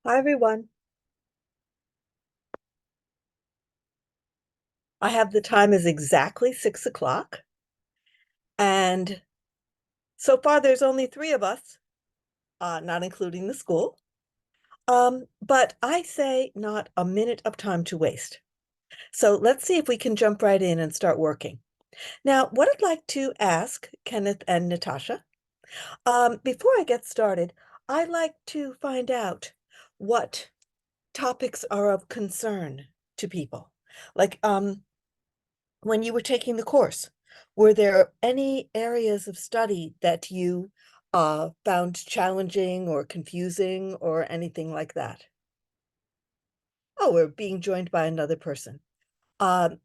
Hi, everyone. I have the time is exactly 6 o'clock. And so far, there's only three of us, not including the school. But I say not a minute of time to waste. So let's see if we can jump right in and start working. Now, what I'd like to ask Kenneth and Natasha, before I get started, I'd like to find out what topics are of concern to people. Like, when you were taking the course, were there any areas of study that you found challenging or confusing or anything like that? Oh, we're being joined by another person.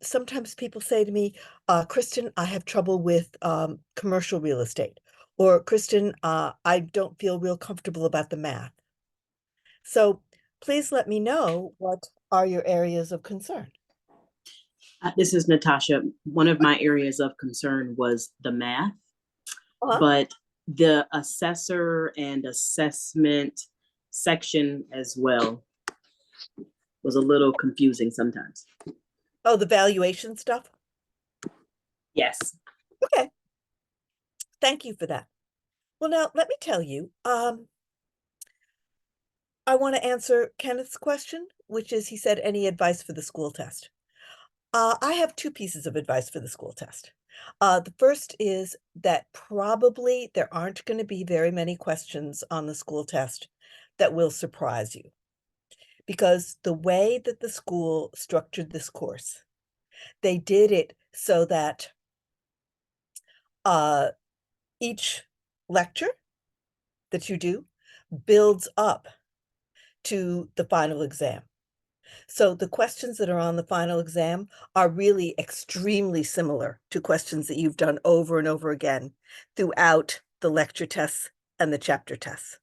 Sometimes people say to me, Kristen, I have trouble with commercial real estate. Or Kristen, I don't feel real comfortable about the math. So please let me know what are your areas of concern. This is Natasha. One of my areas of concern was the math, Uh-huh. but the assessor and assessment section as well was a little confusing sometimes. Oh, the valuation stuff? Yes. Okay, thank you for that. Well, now let me tell you, I want to answer Kenneth's question, which is he said, any advice for the school test? I have two pieces of advice for the school test. The first is that probably there aren't going to be very many questions on the school test that will surprise you because the way that the school structured this course, they did it so that uh, each lecture that you do builds up to the final exam. So the questions that are on the final exam are really extremely similar to questions that you've done over and over again throughout the lecture tests and the chapter tests.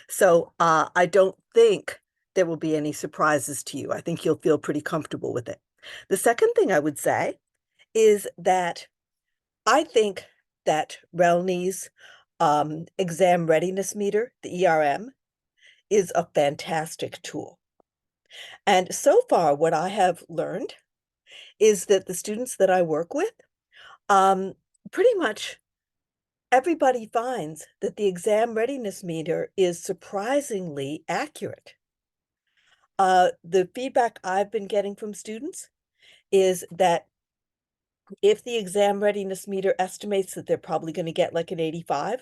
So I don't think there will be any surprises to you. I think you'll feel pretty comfortable with it. The second thing I would say is that I think that RELNY's exam readiness meter, the ERM, is a fantastic tool. And so far, what I have learned is that the students that I work with, um, pretty much everybody finds that the exam readiness meter is surprisingly accurate. The feedback I've been getting from students is that if the exam readiness meter estimates that they're probably going to get like an 85,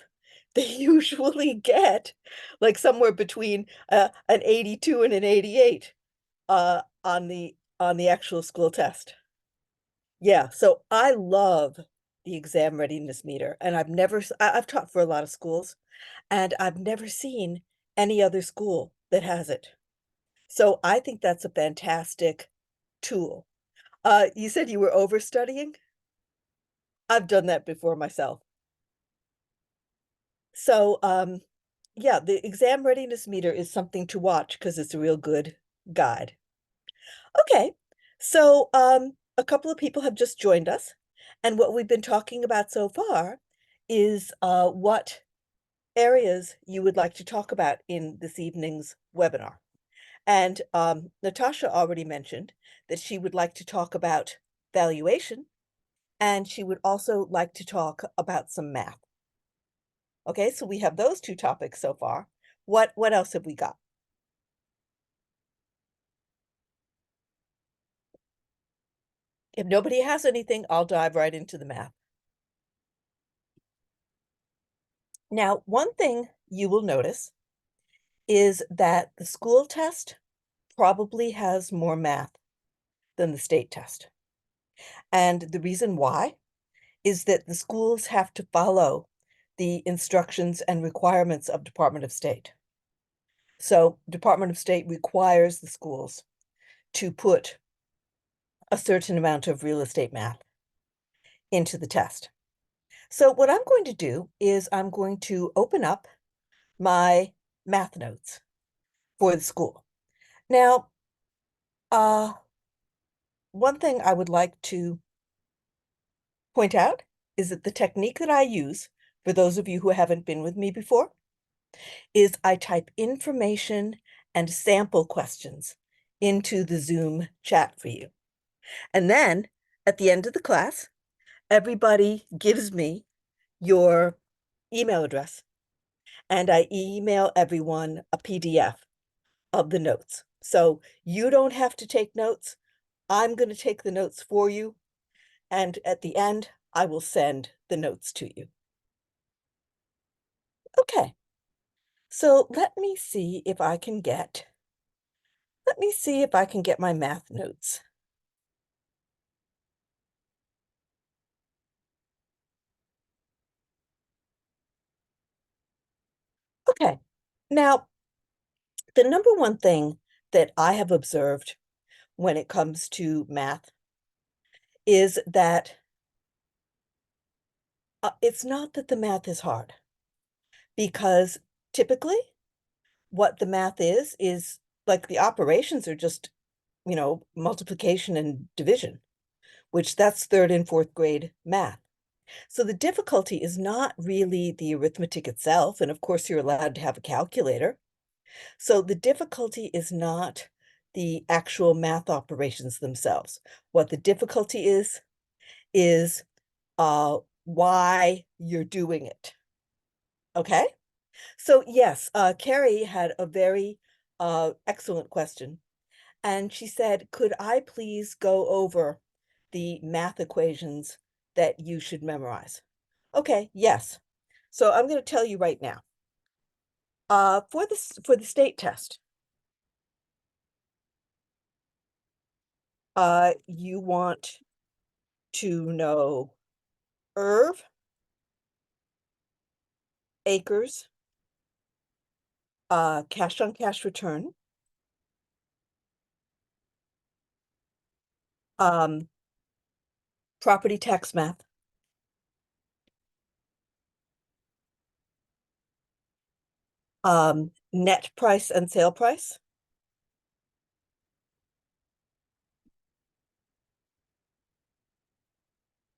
they usually get like somewhere between an 82 and an 88 on the actual school test. Yeah, so I love the exam readiness meter, and I've taught for a lot of schools, and I've never seen any other school that has it. So I think that's a fantastic tool. You said you were overstudying? I've done that before myself. So, yeah, the exam readiness meter is something to watch because it's a real good guide. Okay, so a couple of people have just joined us, and what we've been talking about so far is what areas you would like to talk about in this evening's webinar. And Natasha already mentioned that she would like to talk about valuation, and she would also like to talk about some math. Okay, so we have those two topics so far. What else have we got? If nobody has anything, I'll dive right into the math. Now, one thing you will notice is that the school test probably has more math than the state test. And the reason why is that the schools have to follow the instructions and requirements of Department of State. So Department of State requires the schools to put a certain amount of real estate math into the test. So what I'm going to do is I'm going to open up my math notes for the school. Now, one thing I would like to point out is that the technique that I use, for those of you who haven't been with me before, is I type information and sample questions into the Zoom chat for you. And then at the end of the class, everybody gives me your email address, and I email everyone a PDF of the notes. So you don't have to take notes. I'm going to take the notes for you. And at the end, I will send the notes to you. Okay. So let me see if I can get my math notes. Okay. Now, the number one thing that I have observed when it comes to math is that it's not that the math is hard, because typically what the math is like the operations are just, multiplication and division, which that's third and fourth grade math. So the difficulty is not really the arithmetic itself. And of course, you're allowed to have a calculator. So the difficulty is not the actual math operations themselves. What the difficulty is why you're doing it. Okay? So yes, Carrie had a very excellent question. And she said, could I please go over the math equations that you should memorize? Okay, yes. So I'm going to tell you right now. For the state test, you want to know ERV, acres, cash on cash return, um, property tax math, net price and sale price,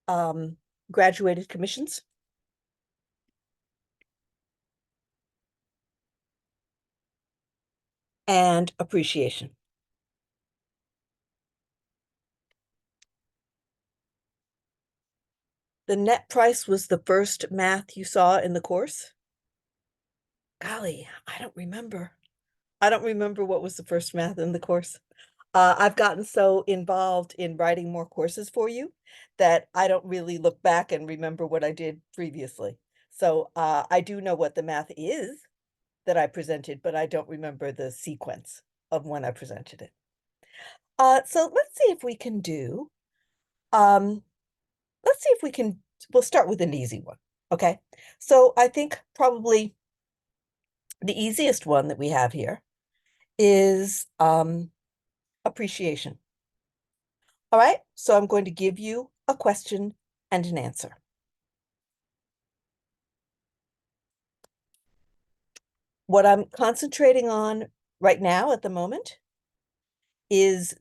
um, graduated commissions, and appreciation. The net price was the first math you saw in the course? Golly, I don't remember. I don't remember what was the first math in the course. I've gotten so involved in writing more courses for you that I don't really look back and remember what I did previously. So I do know what the math is that I presented, but I don't remember the sequence of when I presented it. So let's see if we can do, um, let's see if we can, we'll start with an easy one. Okay. So I think probably the easiest one that we have here is appreciation. All right, so I'm going to give you a question and an answer. What I'm concentrating on right now at the moment is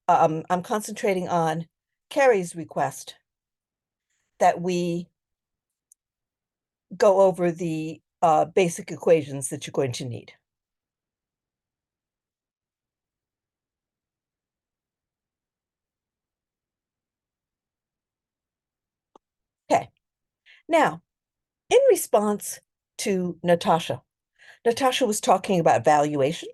I'm concentrating on Carrie's request that we go over the basic equations that you're going to need. Okay, now, in response to Natasha, Natasha was talking about valuation.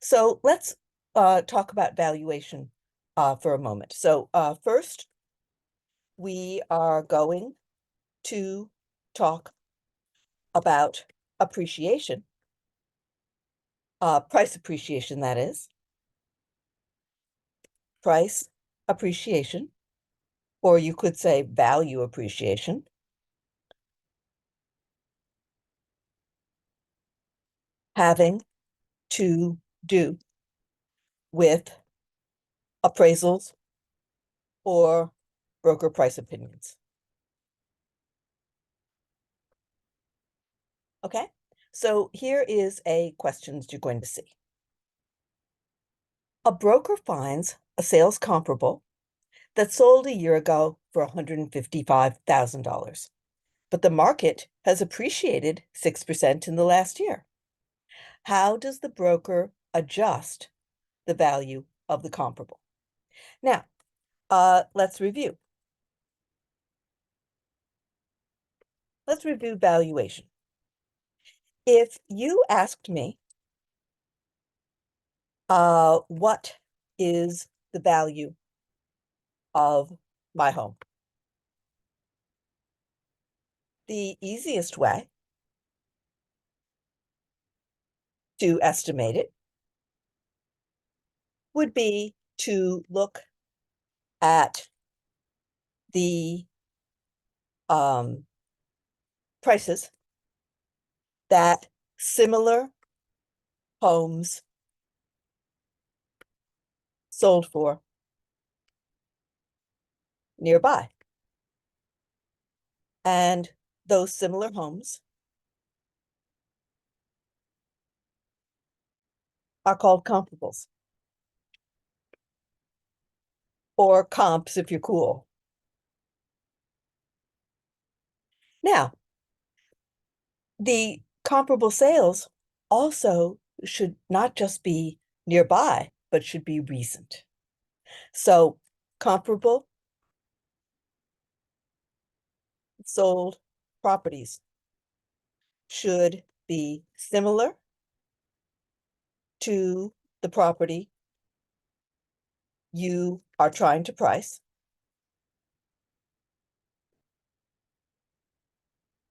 So let's talk about valuation for a moment. So first, we are going to talk about appreciation, price appreciation, that is, price appreciation, or you could say value appreciation, having to do with appraisals or broker price opinions. Okay, so here is a question that you're going to see. A broker finds a sales comparable that sold a year ago for $155,000, but the market has appreciated 6% in the last year. How does the broker adjust the value of the comparable? Now, let's review. Let's review valuation. If you asked me, what is the value of my home? The easiest way to estimate it would be to look at the prices that similar homes sold for nearby. And those similar homes are called comparables, or comps if you're cool. Now, the comparable sales also should not just be nearby, but should be recent. So comparable sold properties should be similar to the property you are trying to price,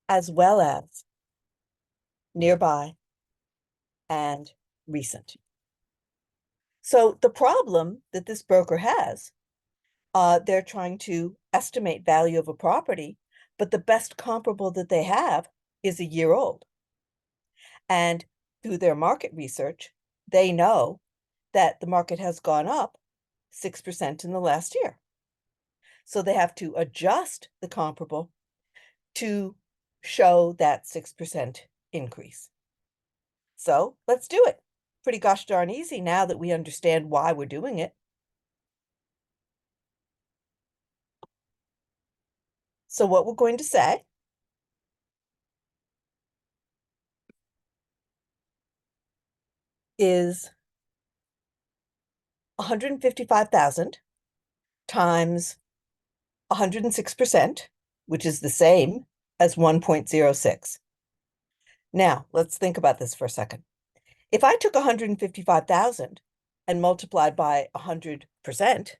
as well as nearby and recent. So the problem that this broker has, they're trying to estimate value of a property, but the best comparable that they have is a year old. And through their market research, they know that the market has gone up 6% in the last year. So they have to adjust the comparable to show that 6% increase. So let's do it. Pretty gosh darn easy now that we understand why we're doing it. So what we're going to say is 155,000 times 106%, which is the same as 1.06. Now, let's think about this for a second. If I took 155,000 and multiplied by 100%,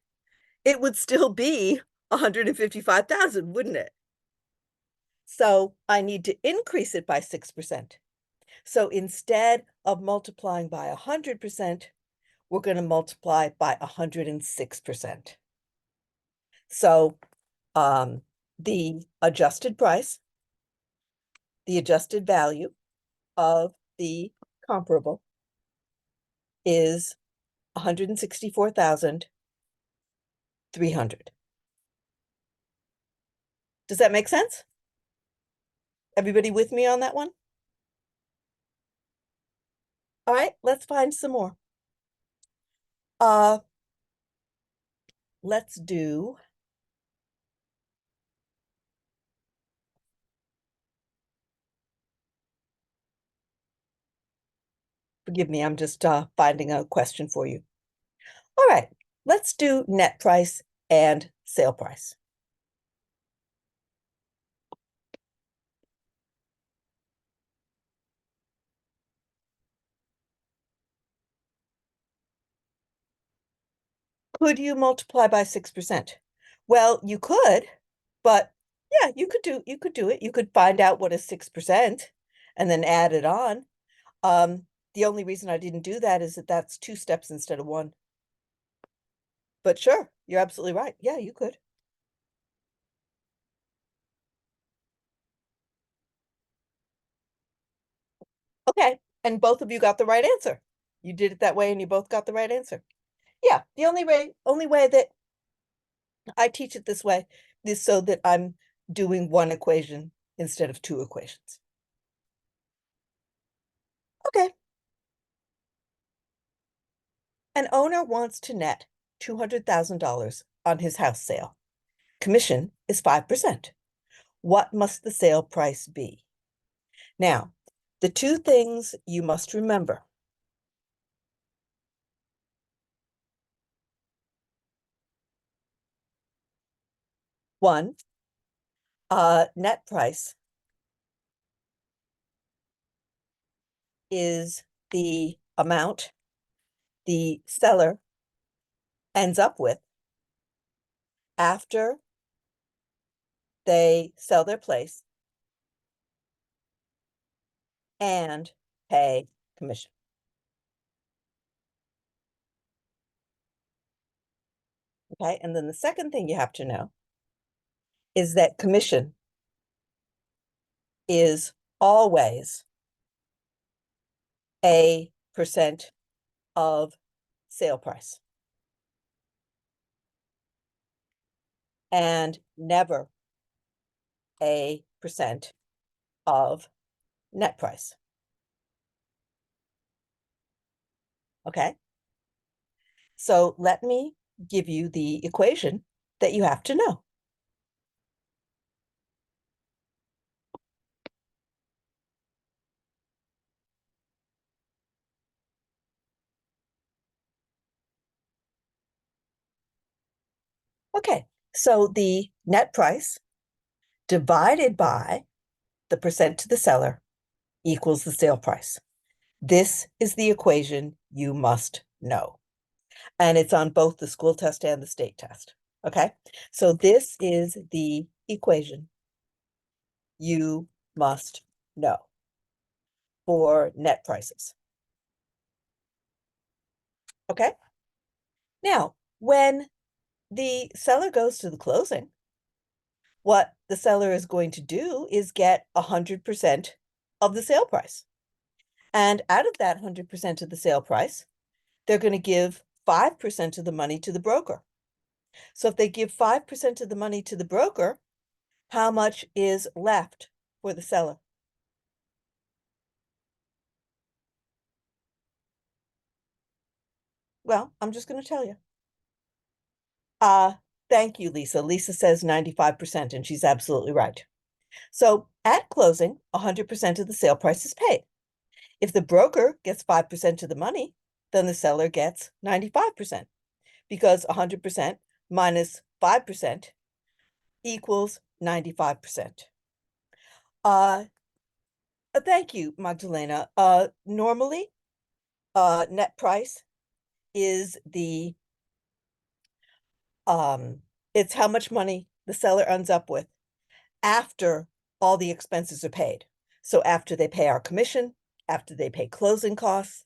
it would still be 155,000, wouldn't it? So I need to increase it by 6%. So instead of multiplying by 100%, we're going to multiply by 106%. So the adjusted price, the adjusted value of the comparable is 164,300. Does that make sense? Everybody with me on that one? All right, let's find some more. Let's do forgive me, I'm just finding a question for you. All right, let's do net price and sale price. Could you multiply by 6%? Well, you could, but yeah, you could do it. You could find out what is 6% and then add it on. The only reason I didn't do that is that that's 2 steps instead of 1. But sure, you're absolutely right. Yeah, you could. Okay, and both of you got the right answer. You did it that way and you both got the right answer. Yeah, the only way that I teach it this way is so that I'm doing one equation instead of 2 equations. Okay. An owner wants to net $200,000 on his house sale. Commission is 5%. What must the sale price be? Now, The two things you must remember. One, net price is the amount the seller ends up with after they sell their place and pay commission. Okay, and then the second thing you have to know is that commission is always a percent of sale price and never a percent of net price. Okay, so let me give you the equation that you have to know. Okay, so the net price divided by the percent to the seller equals the sale price. This is the equation you must know. And it's on both the school test and the state test. Okay, so this is the equation you must know for net prices. Okay, now when the seller goes to the closing, what the seller is going to do is get 100% of the sale price. And out of that 100% of the sale price, they're going to give 5% of the money to the broker. So if they give 5% of the money to the broker, how much is left for the seller? Well, I'm just going to tell you. Thank you, Lisa. Lisa says 95%, and she's absolutely right. So at closing, 100% of the sale price is paid. If the broker gets 5% of the money, then the seller gets 95%, because 100% minus 5% equals 95%. Thank you, Magdalena. Normally, net price is it's how much money the seller ends up with after all the expenses are paid. So after they pay our commission, after they pay closing costs,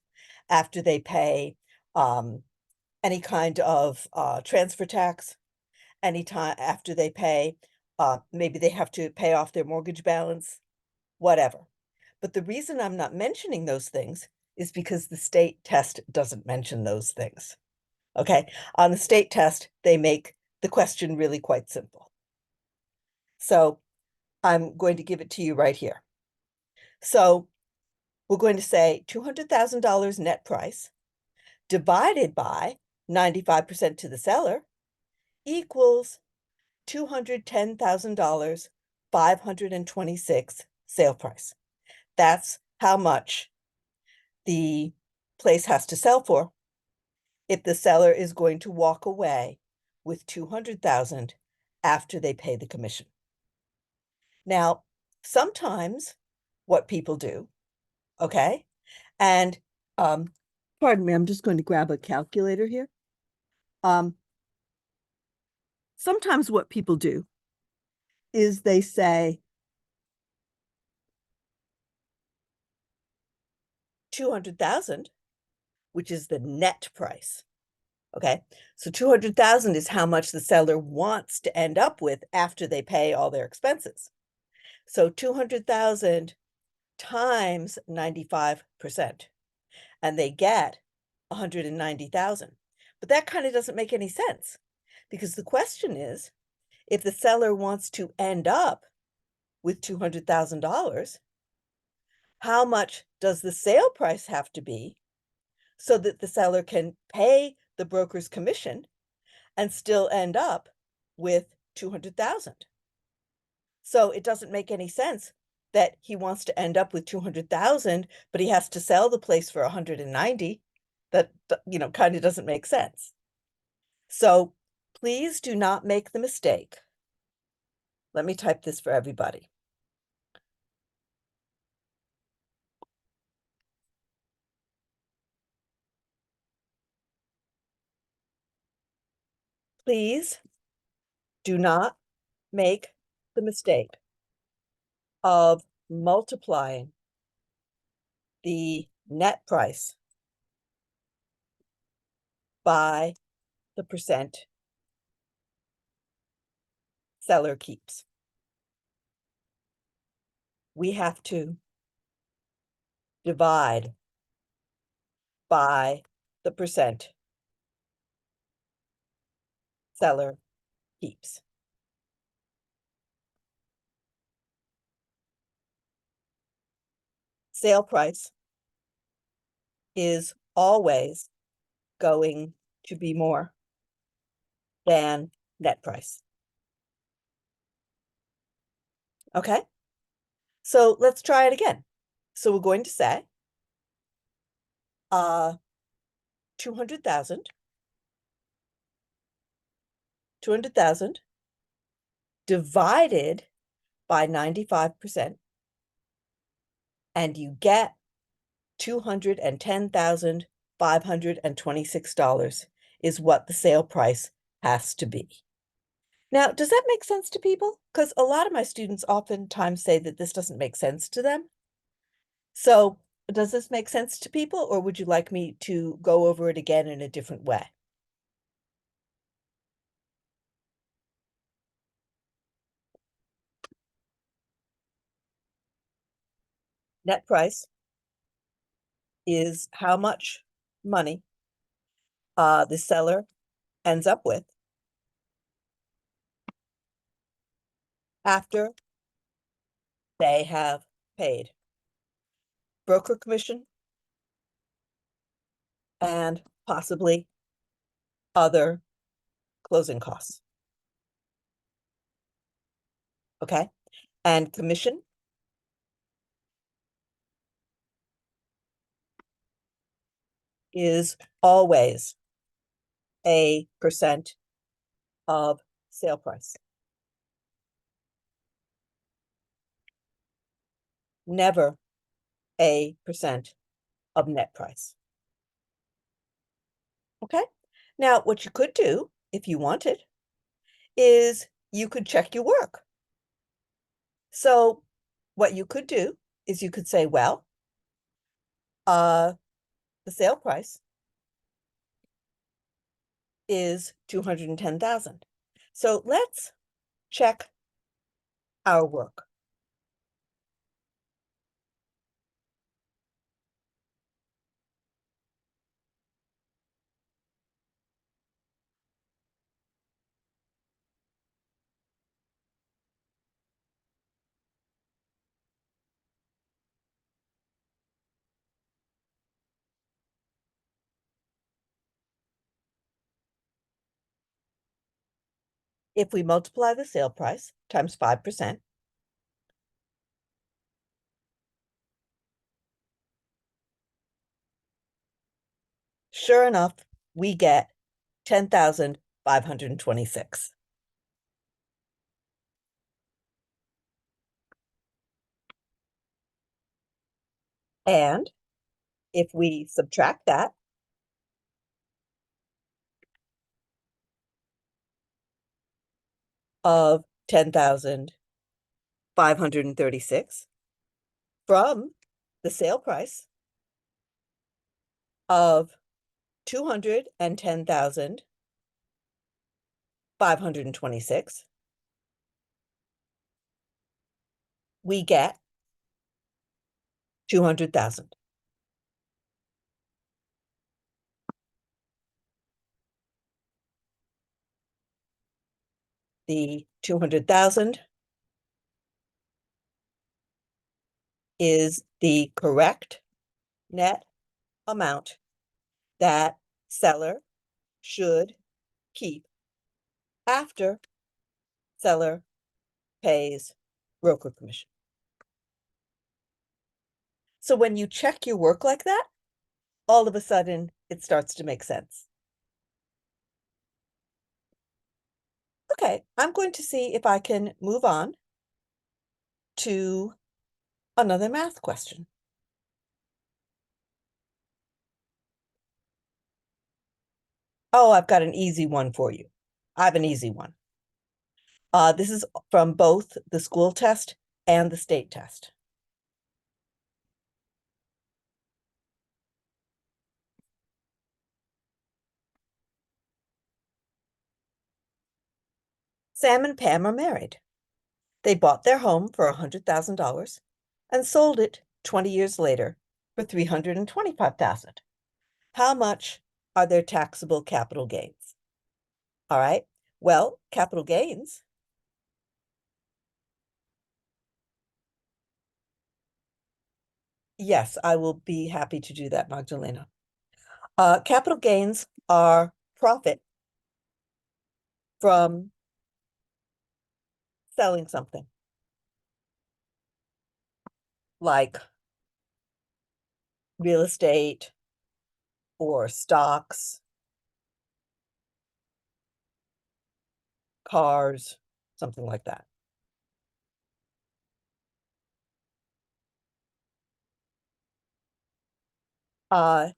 after they pay any kind of transfer tax, anytime after they pay, maybe they have to pay off their mortgage balance, whatever. But the reason I'm not mentioning those things is because the state test doesn't mention those things. Okay, on the state test, they make the question really quite simple. So I'm going to give it to you right here. So we're going to say $200,000 net price divided by 95% to the seller equals $210,000, 526 sale price. That's how much the place has to sell for if the seller is going to walk away with 200,000 after they pay the commission. Now, sometimes what people do, okay, and pardon me, I'm just going to grab a calculator here. Sometimes what people do is they say 200,000, which is the net price. Okay, so 200,000 is how much the seller wants to end up with after they pay all their expenses. So 200,000 times 95%, and they get 190,000. But that kind of doesn't make any sense, because the question is, if the seller wants to end up with $200,000, how much does the sale price have to be so that the seller can pay the broker's commission and still end up with 200,000? So it doesn't make any sense that he wants to end up with 200,000, but he has to sell the place for 190, that, kind of doesn't make sense. So please do not make the mistake. Let me type this for everybody. Please do not make the mistake of multiplying the net price by the percent seller keeps. We have to divide by the percent seller keeps. Sale price is always going to be more than net price. Okay? So let's try it again. So we're going to say 200,000 divided by 95%, and you get $210,526 is what the sale price has to be. Now, does that make sense to people? Because a lot of my students oftentimes say that this doesn't make sense to them. So does this make sense to people, or would you like me to go over it again in a different way? Net price is how much money the seller ends up with after they have paid broker commission and possibly other closing costs. Okay? And commission is always a percent of sale price. Never a percent of net price. Okay? Now, what you could do, if you wanted, is you could check your work. So what you could do is you could say, well, the sale price is 210,000. So let's check our work. If we multiply the sale price times 5%, sure enough, we get 10,526. And if we subtract that of 10,536 from the sale price of 210,526, we get 200,000. The 200,000 is the correct net amount that seller should keep after seller pays broker commission. So when you check your work like that, all of a sudden it starts to make sense. Okay, I'm going to see if I can move on to another math question. Oh, I've got an easy one for you. I have an easy one. This is from both the school test and the state test. Sam and Pam are married. They bought their home for $100,000 and sold it 20 years later for $325,000. How much are their taxable capital gains? All right. Well, capital gains. Yes, I will be happy to do that, Magdalena. Capital gains are profit from selling something like real estate or stocks, cars, something like that. Uh,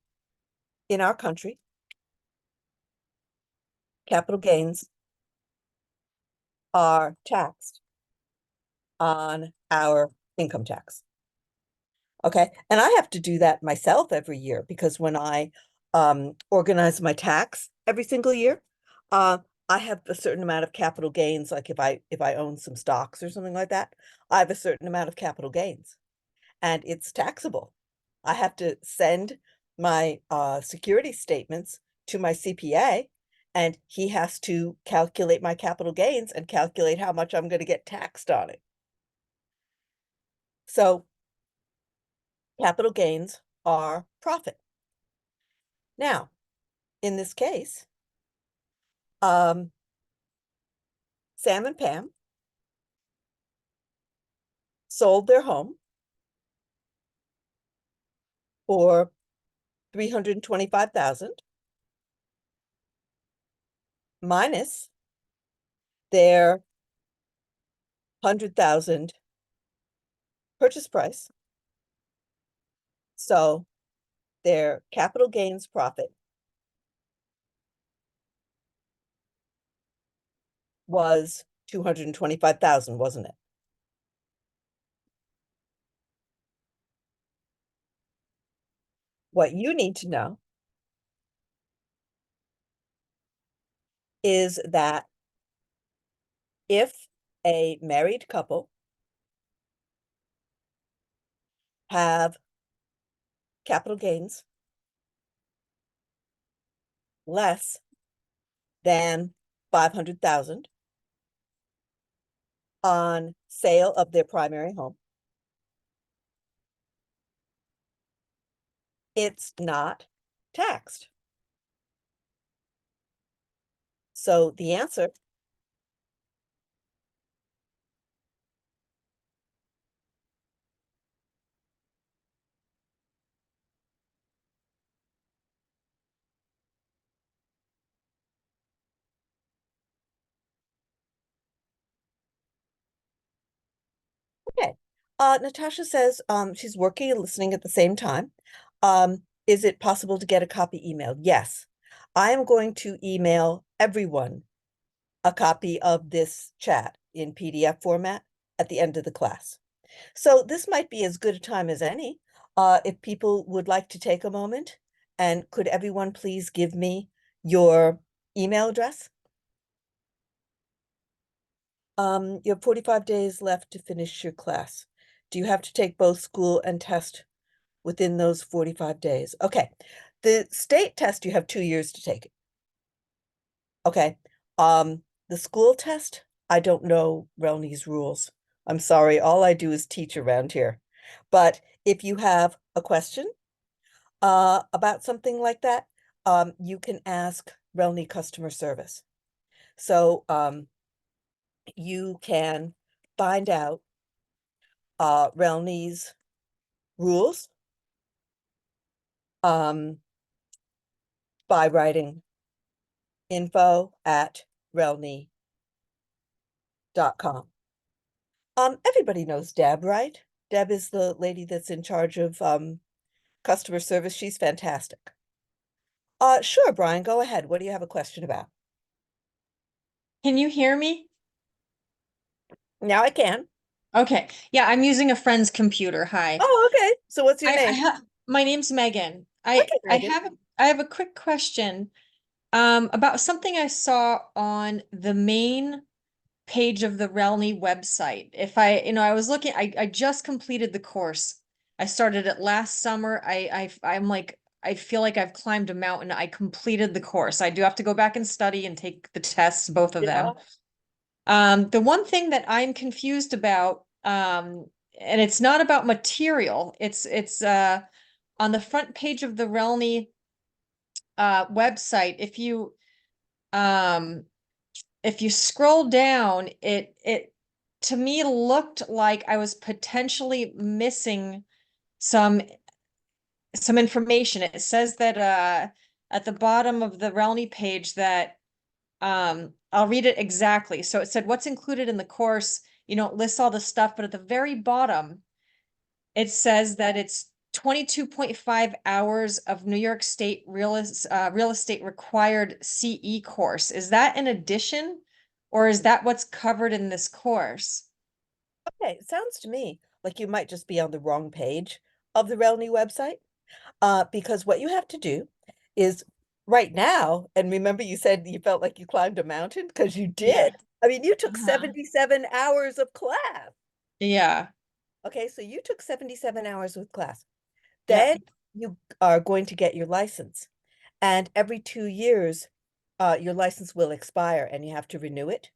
in our country, capital gains are taxed on our income tax. Okay. And I have to do that myself every year because when I organize my tax every single year, uh, I have a certain amount of capital gains. Like if I own some stocks or something like that, I have a certain amount of capital gains and it's taxable. I have to send my security statements to my CPA and he has to calculate my capital gains and calculate how much I'm going to get taxed on it. So capital gains are profit. Now, in this case, um, Sam and Pam sold their home for 325,000 minus their 100,000 purchase price. So their capital gains profit was 225,000, wasn't it? What you need to know is that if a married couple have capital gains less than 500,000 on sale of their primary home, it's not taxed. So the answer okay. Natasha says she's working and listening at the same time. Is it possible to get a copy emailed? Yes. I am going to email everyone a copy of this chat in PDF format at the end of the class. So this might be as good a time as any. If people would like to take a moment, and could everyone please give me your email address? You have 45 days left to finish your class. Do you have to take both school and test within those 45 days? Okay. The state test, you have 2 years to take it. Okay. The school test, I don't know RELNY's rules. I'm sorry, all I do is teach around here. But if you have a question about something like that, you can ask RELNY customer service. So you can find out RELNY's rules um, by writing info@relny.com. Everybody knows Deb, right? Deb is the lady that's in charge of customer service. She's fantastic. Sure, Brian, go ahead. What do you have a question about? Can you hear me? Now I can. Okay. Yeah, I'm using a friend's computer. Hi. Oh, okay. So what's your I name? have my name's Megan. Okay, Megan. I have a quick question about something I saw on the main page of the RELNY website. If I, I was looking, I just completed the course. I started it last summer. I'm like, I feel like I've climbed a mountain. I completed the course. I do have to go back and study and take the tests, both of Yeah. them. The one thing that I'm confused about, and it's not about material, it's on the front page of the RELNY website. Um if you scroll down, it to me looked like I was potentially missing some some information. It says that at the bottom of the RELNY page that I'll read it exactly. So it said what's included in the course. You know, it lists all the stuff, but at the very bottom, it says that it's 22.5 hours of New York State real estate required CE course. Is that an addition, or is that what's covered in this course? Okay, it sounds to me like you might just be on the wrong page of the RELNY website. Because what you have to do is right now, and remember you said you felt like you climbed a mountain because you Yeah. did. I mean, you took Uh-huh. 77 hours of class. Yeah. Okay, so you took 77 hours with class. Yeah. Then you are going to get your license. And every 2 years, your license will expire and you have to renew it.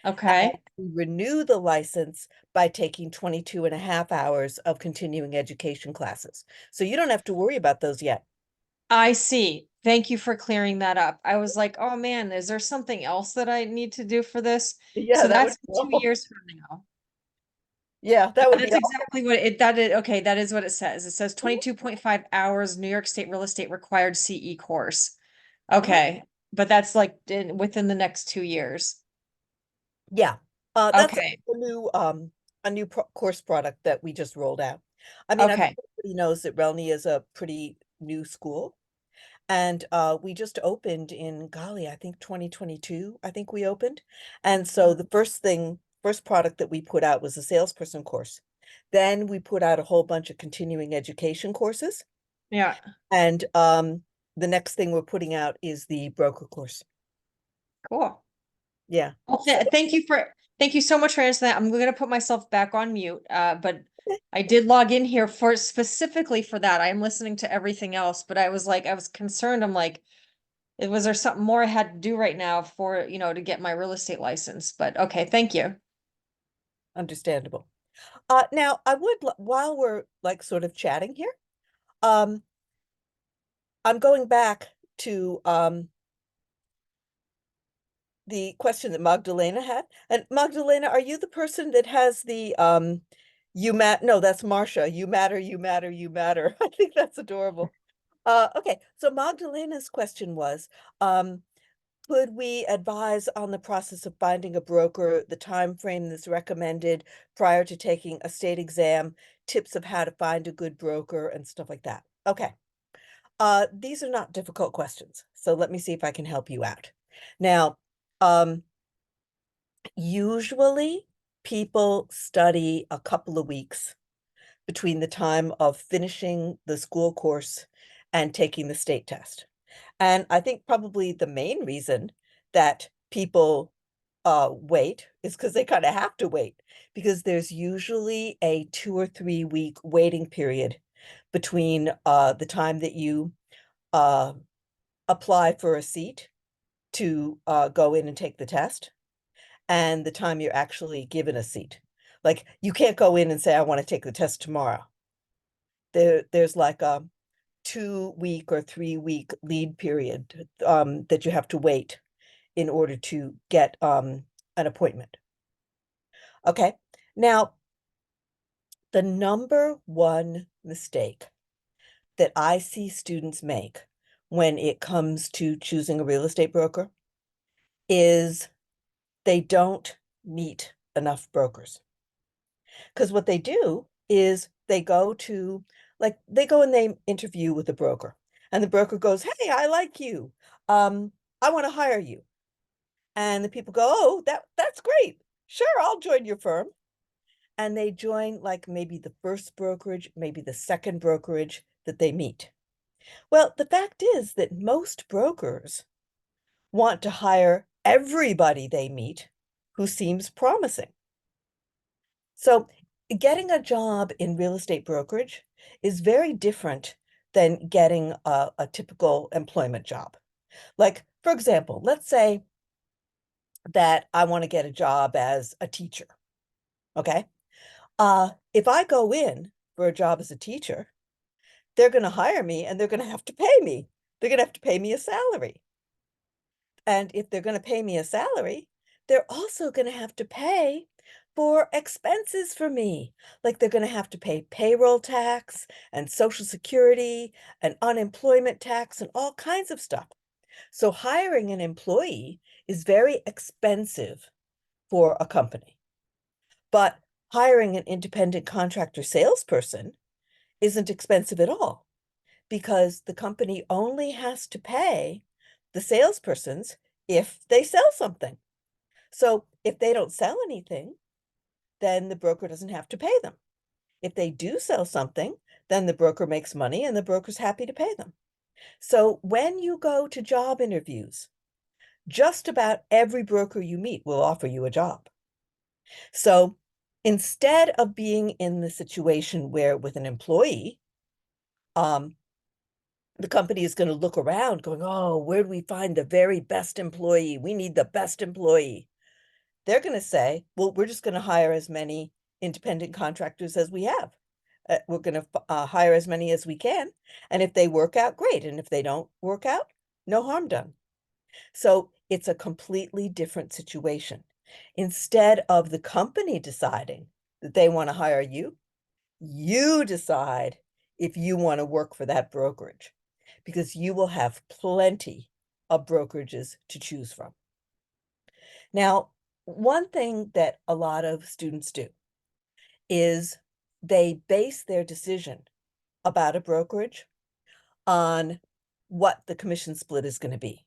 And Okay. you renew the license by taking 22 and a half hours of continuing education classes. So you don't have to worry about those yet. I see. Thank you for clearing that up. I was like, oh man, is there something else that I need to do for this? Yeah, So that would that's be 2 all. years from now. Yeah, that Yeah, would be that's all. exactly what it that is. Okay, that is what it says. It says 22.5 hours New York State real estate required CE course. Uh-huh. Okay, but that's like within the next 2 years. Yeah. That's Okay. a new course product that we just rolled out. I mean, I think Okay. everybody knows that RELNY is a pretty new school. And we just opened in, golly, I think 2022, I think we opened. And so the first product that we put out was a salesperson course. Then we put out a whole bunch of continuing education courses. Yeah. And the next thing we're putting out is the broker course. Cool. Yeah. Well, So thank you so much for answering that. I'm gonna put myself back on mute. But I did log in here for specifically for that. I am listening to everything else, but I was like, I was concerned. I'm like, was there something more I had to do right now for, to get my real estate license? But okay, thank you. understandable. Now I would, while we're like sort of chatting here, um, I'm going back to the question that Magdalena had. And Magdalena, are you the person that has the no, that's Marcia. You matter, you matter, you matter. I think that's adorable. Okay, so Magdalena's question was, could we advise on the process of finding a broker, the time frame that's recommended prior to taking a state exam, tips of how to find a good broker and stuff like that? Okay. These are not difficult questions, so let me see if I can help you out. Now, um, usually people study a couple of weeks between the time of finishing the school course and taking the state test. And I think probably the main reason that people wait is because they kind of have to wait because there's usually a 2 or 3 week waiting period between the time that you uh, apply for a seat to go in and take the test and the time you're actually given a seat. Like you can't go in and say, I want to take the test tomorrow. There's like a 2 week or 3 week lead period that you have to wait in order to get an appointment. Okay. Now, the number one mistake that I see students make when it comes to choosing a real estate broker is they don't meet enough brokers. Because what they do is they go to, like, they go and they interview with a broker, and the broker goes, "Hey, I like you. I want to hire you." And the people go, "Oh, that's great. Sure, I'll join your firm." And they join like maybe the first brokerage, maybe the second brokerage that they meet. Well, the fact is that most brokers want to hire everybody they meet who seems promising. So getting a job in real estate brokerage is very different than getting a typical employment job. Like, for example, let's say that I want to get a job as a teacher. Okay. If I go in for a job as a teacher, they're going to hire me and they're going to have to pay me. They're going to have to pay me a salary. And if they're going to pay me a salary, they're also going to have to pay for expenses for me. Like they're going to have to pay payroll tax and Social Security and unemployment tax and all kinds of stuff. So hiring an employee is very expensive for a company. But hiring an independent contractor salesperson isn't expensive at all because the company only has to pay the salespersons if they sell something. So if they don't sell anything, then the broker doesn't have to pay them. If they do sell something, then the broker makes money and the broker's happy to pay them. So when you go to job interviews, just about every broker you meet will offer you a job. So instead of being in the situation where with an employee, the company is going to look around going, "Oh, where do we find the very best employee? We need the best employee." They're going to say, "Well, we're just going to hire as many independent contractors as we have. We're going to hire as many as we can. And if they work out, great. And if they don't work out, no harm done." So it's a completely different situation. Instead of the company deciding that they want to hire you, you decide if you want to work for that brokerage because you will have plenty of brokerages to choose from. Now, one thing that a lot of students do is they base their decision about a brokerage on what the commission split is going to be.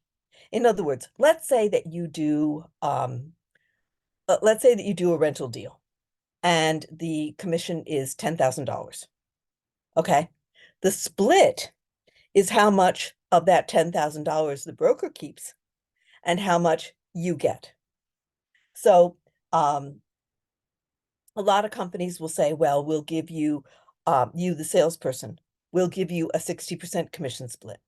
In other words, let's say that you do a rental deal and the commission is $10,000. Okay. The split is how much of that $10,000 the broker keeps and how much you get. So a lot of companies will say, well, we'll give you, the salesperson, we'll give you a 60% commission split.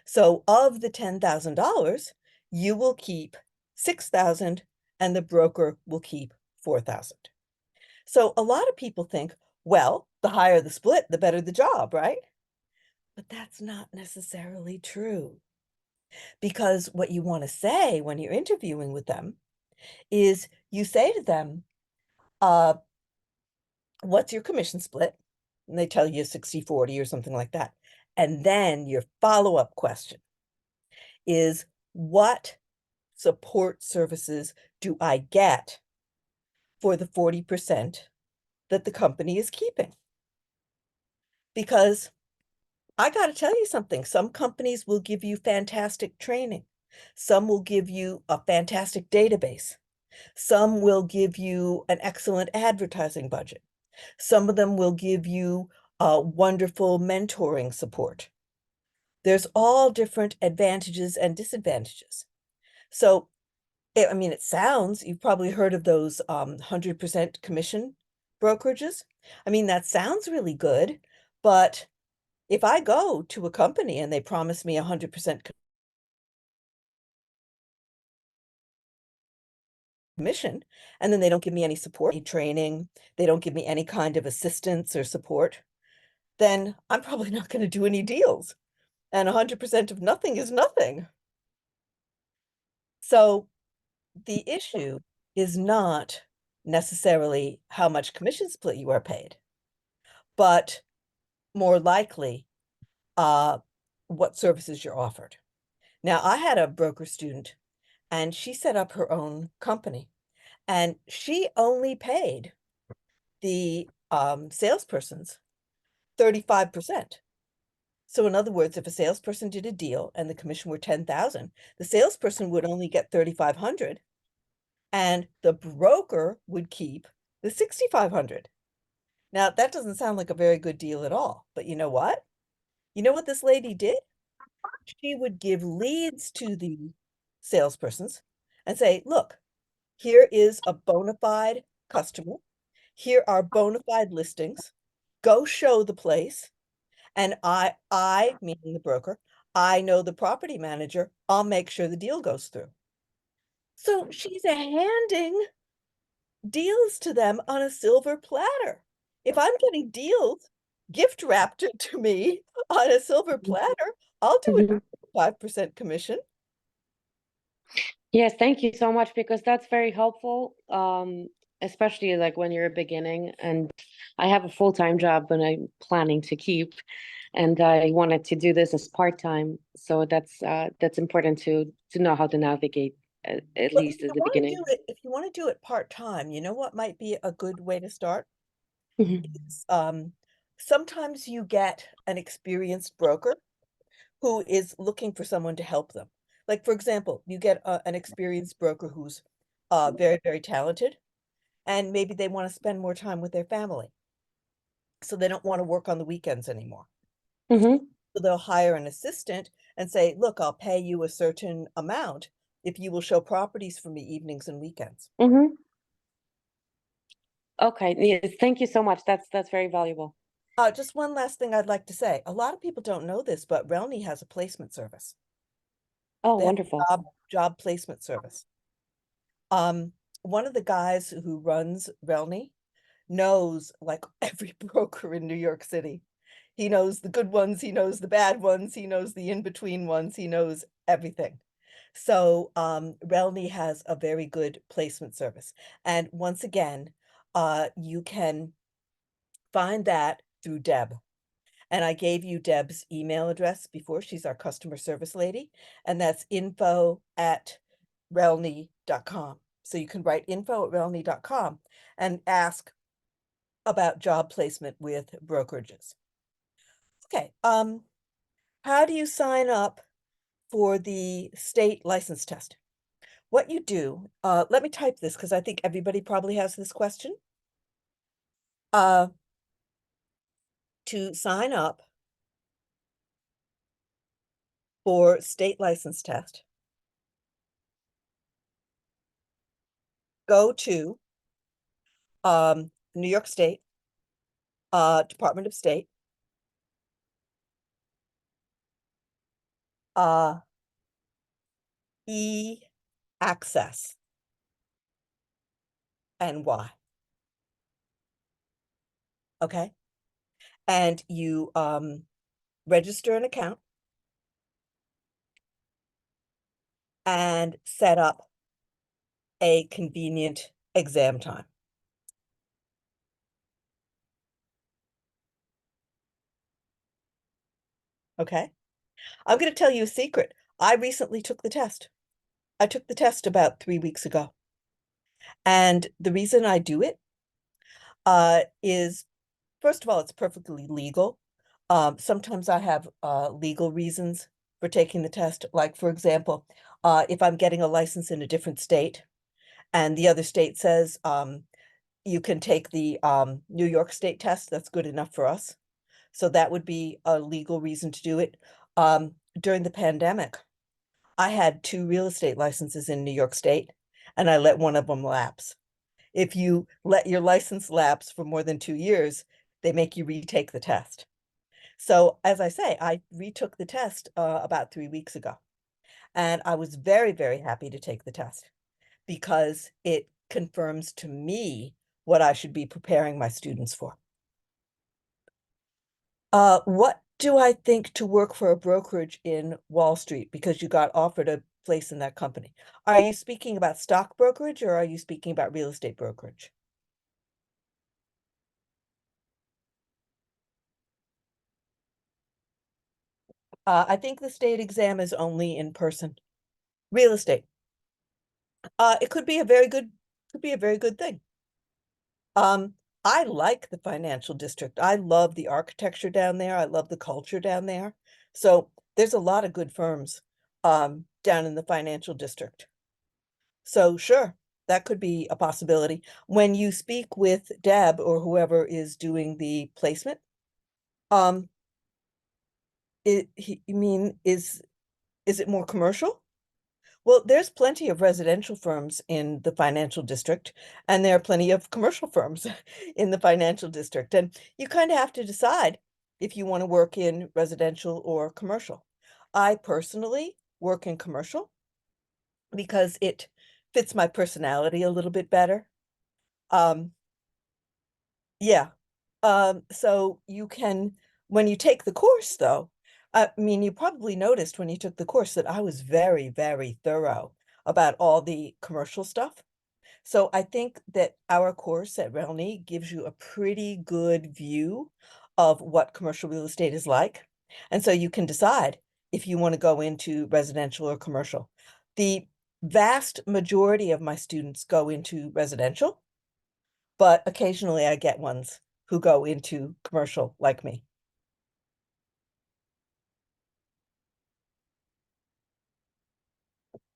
So of the $10,000, you will keep 6,000 and the broker will keep 4,000. So a lot of people think, well, the higher the split, the better the job, right? But that's not necessarily true. Because what you want to say when you're interviewing with them is you say to them, what's your commission split? And they tell you 60-40 or something like that. And then your follow-up question is, what support services do I get for the 40% that the company is keeping? Because I got to tell you something, some companies will give you fantastic training. Some will give you a fantastic database. Some will give you an excellent advertising budget. Some of them will give you wonderful mentoring support. There's all different advantages and disadvantages. So, I mean, it sounds, you've probably heard of those 100% commission brokerages. I mean, that sounds really good, but if I go to a company and they promise me 100% commission, and then they don't give me any support, any training, they don't give me any kind of assistance or support, then I'm probably not going to do any deals. And 100% of nothing is nothing. So the issue is not necessarily how much commission split you are paid, but more likely what services you're offered. Now, I had a broker student and she set up her own company and she only paid the salespersons 35%. So in other words, if a salesperson did a deal and the commission were 10,000, the salesperson would only get 3,500 and the broker would keep the 6,500. Now, that doesn't sound like a very good deal at all, but you know what? You know what this lady did? She would give leads to the salespersons and say, look, here is a bona fide customer. Here are bona fide listings. Go show the place. And I, meaning the broker, I know the property manager. I'll make sure the deal goes through. So she's handing deals to them on a silver platter. If I'm getting deals gift wrapped to me on a silver platter, I'll do it Mhm. 5% commission. Yes, thank you so much because that's very helpful, especially like when you're beginning. And I have a full-time job and I'm planning to keep, and I wanted to do this as part-time. So that's important to know how to navigate at But if least you at the want to beginning. do it, if you want to do it part-time, you know what might be a good way to start? Mhm. Is, sometimes you get an experienced broker who is looking for someone to help them. Like, for example, you get an experienced broker who's very, very talented, and maybe they want to spend more time with their family. So they don't want to work on the weekends anymore. Mhm. So they'll hire an assistant and say, look, I'll pay you a certain amount if you will show properties for me evenings and weekends. Mhm. Okay. Yes, thank you so much. That's very valuable. Just one last thing I'd like to say. A lot of people don't know this, but RELNY has a placement service. Oh, They have wonderful. a job placement service. Um, one of the guys who runs RELNY knows like every broker in New York City. He knows the good ones, he knows the bad ones, he knows the in-between ones, he knows everything. So RELNY has a very good placement service. And once again, you can find that through Deb. And I gave you Deb's email address before. She's our customer service lady, and that's info@relny.com. So you can write info@relny.com and ask about job placement with brokerages. Okay, how do you sign up for the state license test? What you do, let me type this because I think everybody probably has this question. To sign up for state license test, go to New York State Department of State, e-access, and why. Okay, and you register an account and set up a convenient exam time. Okay, I'm going to tell you a secret. I recently took the test. I took the test about 3 weeks ago. And the reason I do it is, first of all, it's perfectly legal. Sometimes I have legal reasons for taking the test. Like, for example, if I'm getting a license in a different state and the other state says you can take the New York State test, that's good enough for us. So that would be a legal reason to do it. During the pandemic, I had 2 real estate licenses in New York State, and I let one of them lapse. If you let your license lapse for more than 2 years, they make you retake the test. So as I say, I retook the test about 3 weeks ago, and I was very, very happy to take the test because it confirms to me what I should be preparing my students for. What do I think to work for a brokerage in Wall Street because you got offered a place in that company? Are you speaking about stock brokerage or are you speaking about real estate brokerage? I think the state exam is only in person. Real estate. It could be a very good thing. I like the financial district. I love the architecture down there. I love the culture down there. So there's a lot of good firms down in the financial district. So sure, that could be a possibility. When you speak with Deb or whoever is doing the placement, um, you mean is it more commercial? Well, there's plenty of residential firms in the financial district, and there are plenty of commercial firms in the financial district. And you kind of have to decide if you want to work in residential or commercial. I personally work in commercial because it fits my personality a little bit better. Um, yeah. So you can, when you take the course, though, I mean, you probably noticed when you took the course that I was very, very thorough about all the commercial stuff. So I think that our course at RELNY gives you a pretty good view of what commercial real estate is like. And so you can decide if you want to go into residential or commercial. The vast majority of my students go into residential, but occasionally I get ones who go into commercial like me.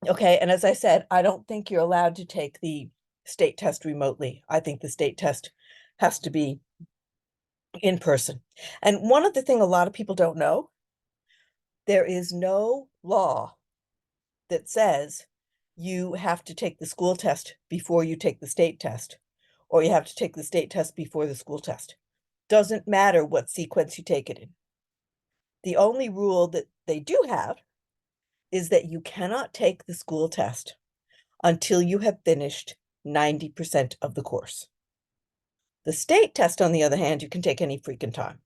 Okay, and as I said, I don't think you're allowed to take the state test remotely. I think the state test has to be in person. And one of the thing a lot of people don't know, there is no law that says you have to take the school test before you take the state test, or you have to take the state test before the school test. Doesn't matter what sequence you take it in. The only rule that they do have is that you cannot take the school test until you have finished 90% of the course. The state test, on the other hand, you can take any freaking time.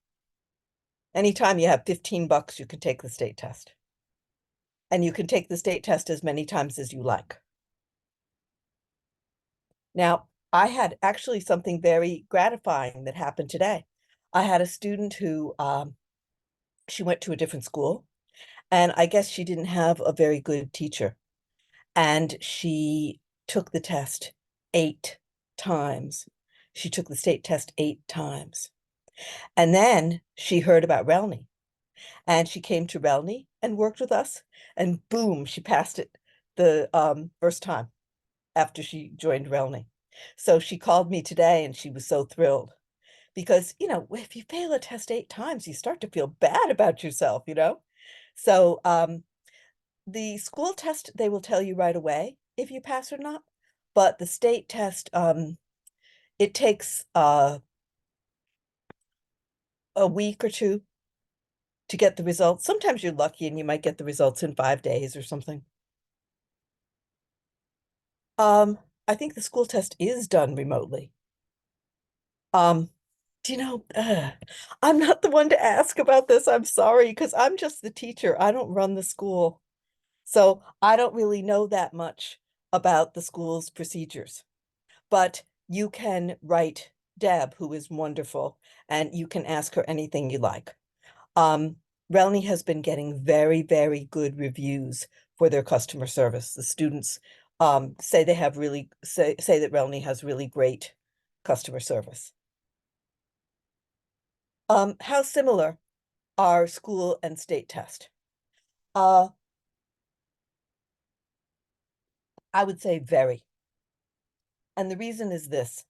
Anytime you have 15 bucks, you can take the state test. And you can take the state test as many times as you like. Now, I had actually something very gratifying that happened today. I had a student who she went to a different school, and I guess she didn't have a very good teacher. And she took the test 8 times. She took the state test 8 times. And then she heard about RELNY, and she came to RELNY and worked with us, and boom, she passed it the first time after she joined RELNY. So she called me today and she was so thrilled because, if you fail a test 8 times, you start to feel bad about yourself, So the school test, they will tell you right away if you pass or not, but the state test, it takes a week or two to get the results. Sometimes you're lucky and you might get the results in 5 days or something. I think the school test is done remotely. Um, do you know, I'm not the one to ask about this. I'm sorry, because I'm just the teacher. I don't run the school. So I don't really know that much about the school's procedures. But you can write Deb, who is wonderful, and you can ask her anything you like. RELNY has been getting very, very good reviews for their customer service. The students say they have really say that RELNY has really great customer service. How similar are school and state test? I would say very. And the reason is this: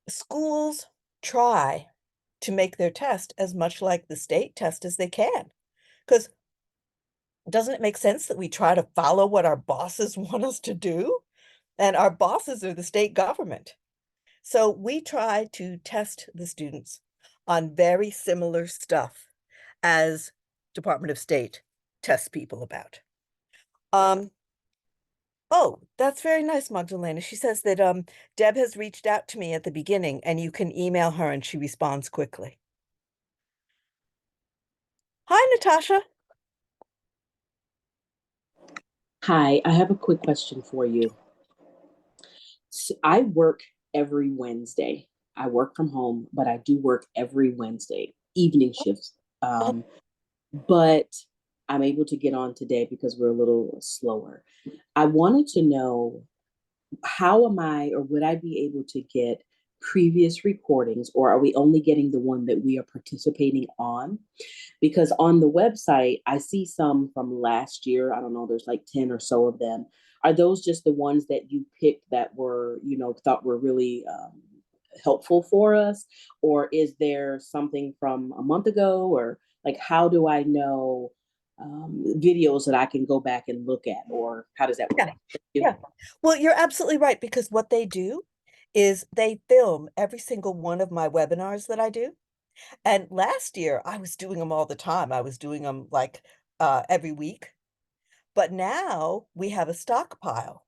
schools try to make their test as much like the state test as they can. Because doesn't it make sense that we try to follow what our bosses want us to do? And our bosses are the state government. So we try to test the students on very similar stuff as Department of State tests people about. Oh, that's very nice, Magdalena. She says that Deb has reached out to me at the beginning and you can email her and she responds quickly. Hi, Natasha. Hi, I have a quick question for you. So I work every Wednesday. I work from home, but I do work every Wednesday, evening shifts. but I'm able to get on today because we're a little slower. I wanted to know, how am I, or would I be able to get previous recordings, or are we only getting the one that we are participating on? Because on the website, I see some from last year. I don't know, there's like 10 or so of them. Are those just the ones that you picked that were, thought were really helpful for us? Or is there something from a month ago? Or like, how do I know videos that I can go back and look at? Or how does that work? Yeah. Well, you're absolutely right, because what they do is they film every single one of my webinars that I do. And last year I was doing them all the time. I was doing them like every week. But now we have a stockpile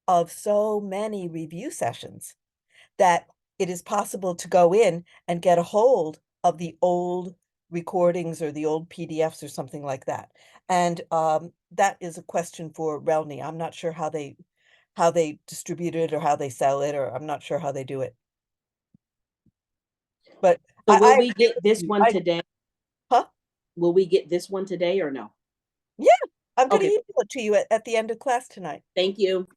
of so many review sessions that it is possible to go in and get a hold of the old recordings or the old PDFs or something like that. And that is a question for RELNY. I'm not sure how they distribute it or how they sell it, or I'm not sure how they do it. But So will we agree get with this you. one today? Huh? Will we get this one today or no? Yeah, I'm going to Okay, email it to you at the end of class tonight. thank you.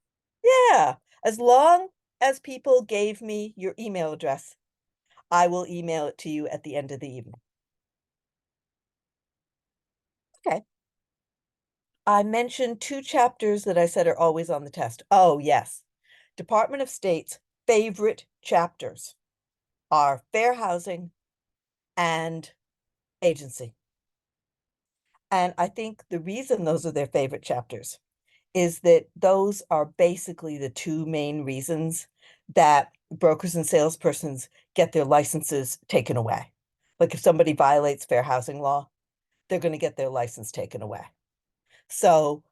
Yeah, as long as people gave me your email address, I will email it to you at the end of the evening. Okay. I mentioned two chapters that I said are always on the test. Oh, yes. Department of State's favorite chapters are fair housing and agency. And I think the reason those are their favorite chapters is that those are basically the two main reasons that brokers and salespersons get their licenses taken away. Like if somebody violates fair housing law, they're going to get their license taken away. So,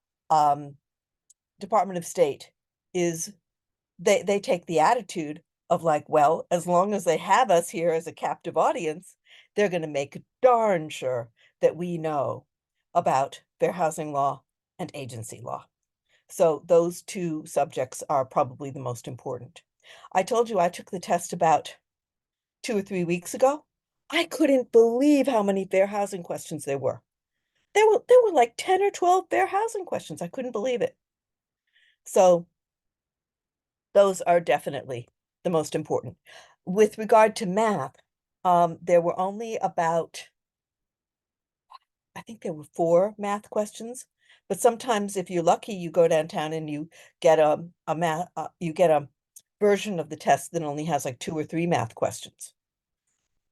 Department of State is they take the attitude of like, well, as long as they have us here as a captive audience, they're going to make darn sure that we know about fair housing law and agency law. So those two subjects are probably the most important. I told you I took the test about 2 or 3 weeks ago. I couldn't believe how many fair housing questions there were. There were like 10 or 12 fair housing questions. I couldn't believe it. So those are definitely the most important. With regard to math, there were only about, I think there were 4 math questions. But sometimes if you're lucky, you go downtown and you get a math, you get a version of the test that only has like 2 or 3 math questions.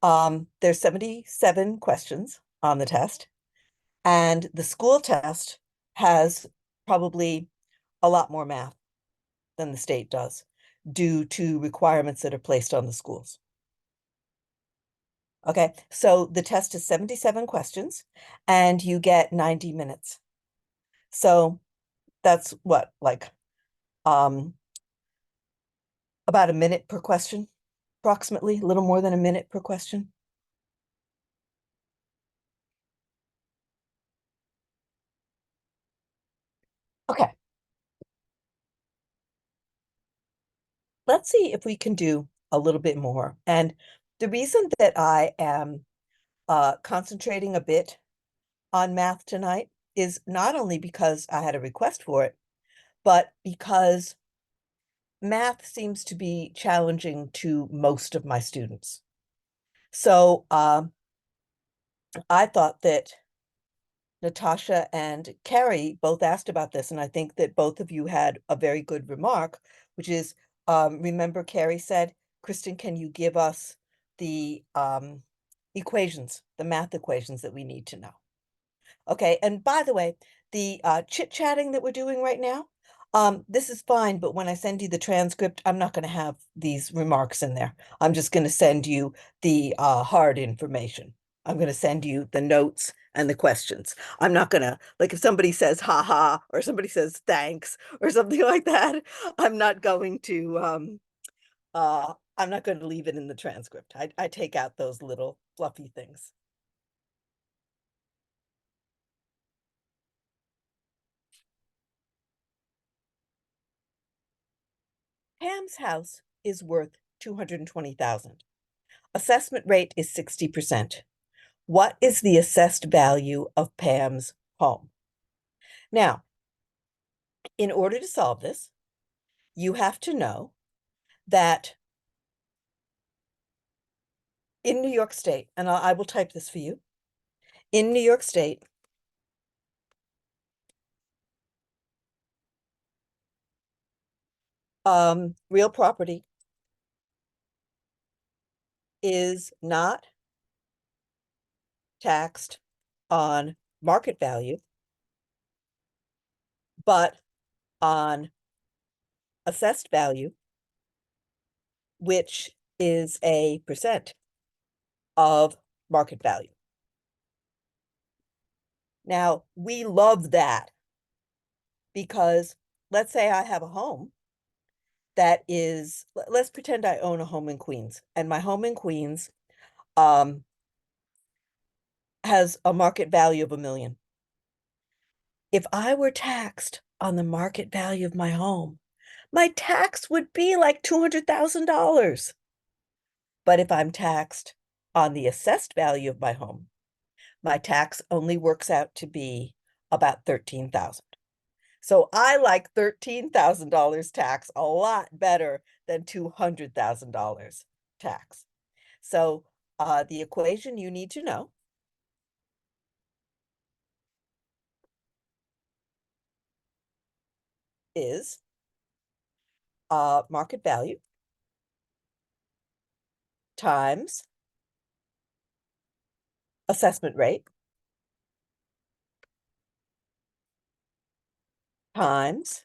There's 77 questions on the test, and the school test has probably a lot more math than the state does due to requirements that are placed on the schools. Okay, so the test is 77 questions and you get 90 minutes. So that's what, like about a minute per question, approximately, a little more than a minute per question. Okay. Let's see if we can do a little bit more. And the reason that I am concentrating a bit on math tonight is not only because I had a request for it, but because math seems to be challenging to most of my students. So I thought that Natasha and Carrie both asked about this, and I think that both of you had a very good remark, which is, remember Carrie said, Kristen, can you give us the equations, the math equations that we need to know? Okay, and by the way, the chit-chatting that we're doing right now, this is fine, but when I send you the transcript, I'm not going to have these remarks in there. I'm just going to send you the hard information. I'm going to send you the notes and the questions. I'm not going to, like if somebody says ha ha, or somebody says thanks, or something like that, I'm not going to leave it in the transcript. I take out those little fluffy things. Pam's house is worth 220,000. Assessment rate is 60%. What is the assessed value of Pam's home? Now, in order to solve this, you have to know that in New York State, and I will type this for you, in New York State, real property is not taxed on market value, but on assessed value, which is a percent of market value. Now, we love that because let's say I have a home that is, let's pretend I own a home in Queens, and my home in Queens has a market value of $1 million. If I were taxed on the market value of my home, my tax would be like $200,000. But if I'm taxed on the assessed value of my home, my tax only works out to be about $13,000. So I like $13,000 tax a lot better than $200,000 tax. So the equation you need to know is market value times assessment rate times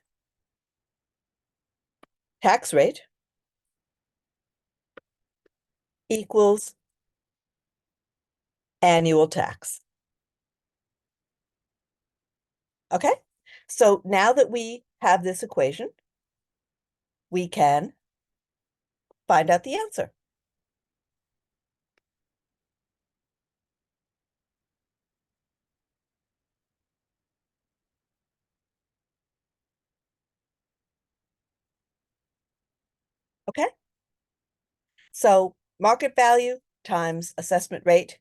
tax rate equals annual tax. Okay, so now that we have this equation, we can find out the answer. Okay, so market value times assessment rate.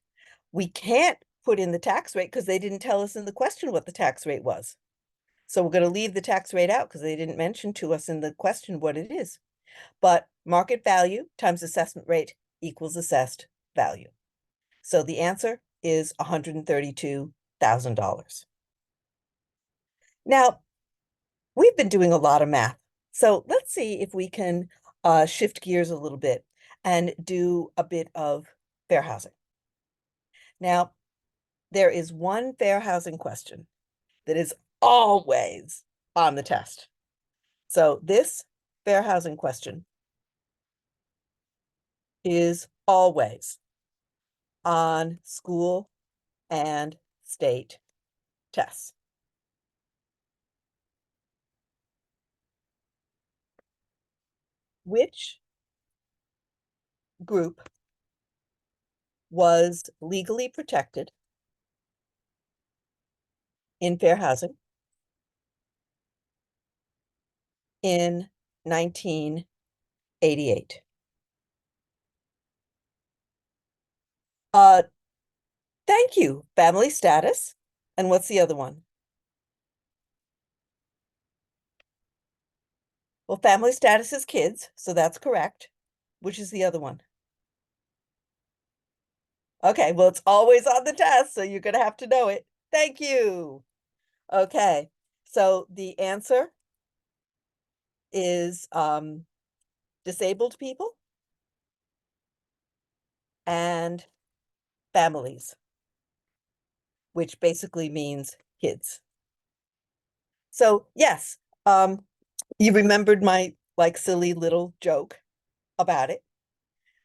We can't put in the tax rate because they didn't tell us in the question what the tax rate was. So we're going to leave the tax rate out because they didn't mention to us in the question what it is. But market value times assessment rate equals assessed value. So the answer is $132,000. Now, we've been doing a lot of math. So let's see if we can shift gears a little bit and do a bit of fair housing. Now, there is one fair housing question that is always on the test. So this fair housing question is always on school and state tests. Which group was legally protected in fair housing in 1988? Thank you. Family status. And what's the other one? Well, family status is kids, so that's correct. Which is the other one? Okay, well, it's always on the test, so you're going to have to know it. Thank you. Okay, so the answer is disabled people and families, which basically means kids. So yes, you remembered my like silly little joke about it,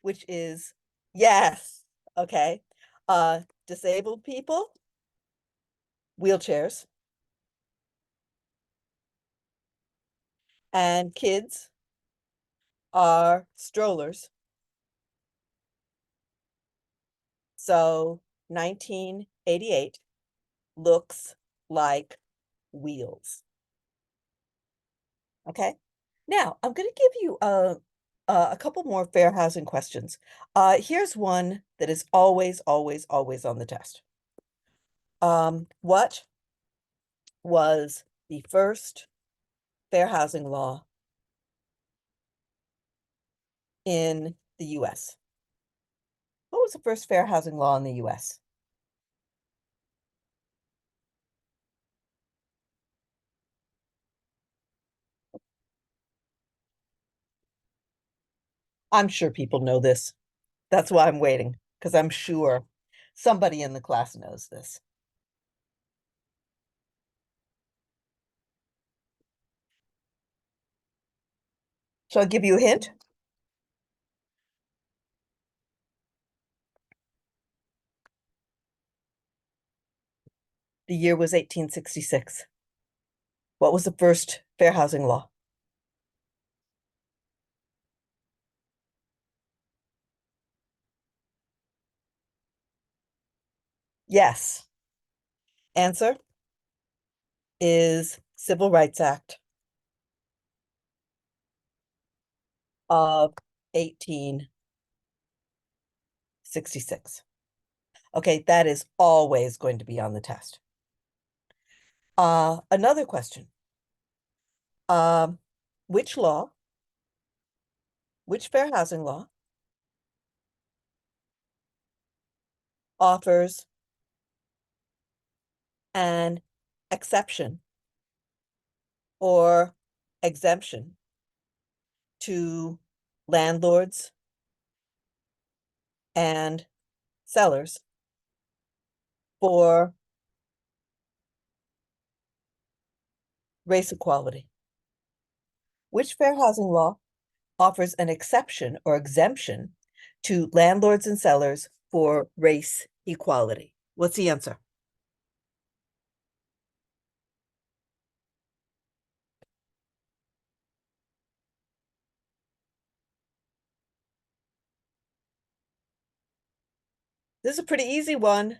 which is yes, okay. Disabled people, wheelchairs, and kids are strollers. So 1988 looks like wheels. Okay. Now I'm going to give you a couple more fair housing questions. Here's one that is always, always, always on the test. What was the first fair housing law in the US? What was the first fair housing law in the US? I'm sure people know this. That's why I'm waiting, because I'm sure somebody in the class knows this. Shall I give you a hint? The year was 1866. What was the first fair housing law? Yes. Answer is Civil Rights Act of 1866. Okay, that is always going to be on the test. Another question. Which law, which fair housing law offers an exception or exemption to landlords and sellers for race equality? Which fair housing law offers an exception or exemption to landlords and sellers for race equality? What's the answer? This is a pretty easy one.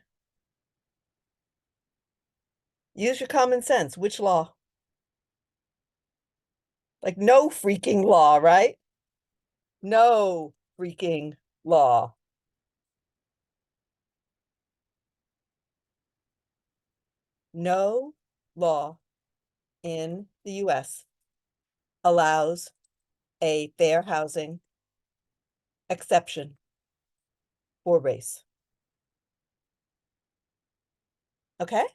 Use your common sense. Which law? Like no freaking law, right? No freaking law. No law in the US allows a fair housing exception for race. Okay?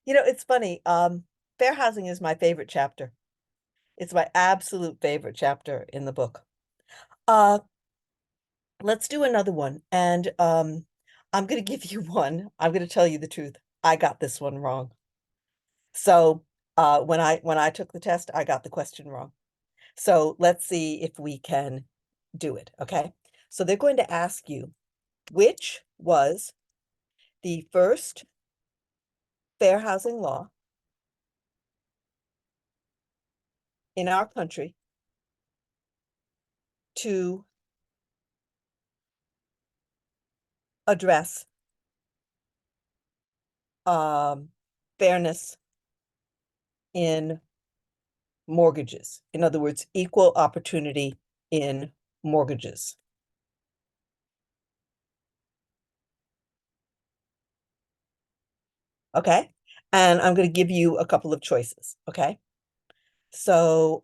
You know, it's funny. Fair housing is my favorite chapter. It's my absolute favorite chapter in the book. Uh, let's do another one. And I'm gonna give you one. I'm gonna tell you the truth. I got this one wrong. So when I took the test, I got the question wrong. So let's see if we can do it, okay? So they're going to ask you, which was the first fair housing law in our country to address fairness in mortgages. In other words, equal opportunity in mortgages. Okay? And I'm going to give you a couple of choices, okay? So,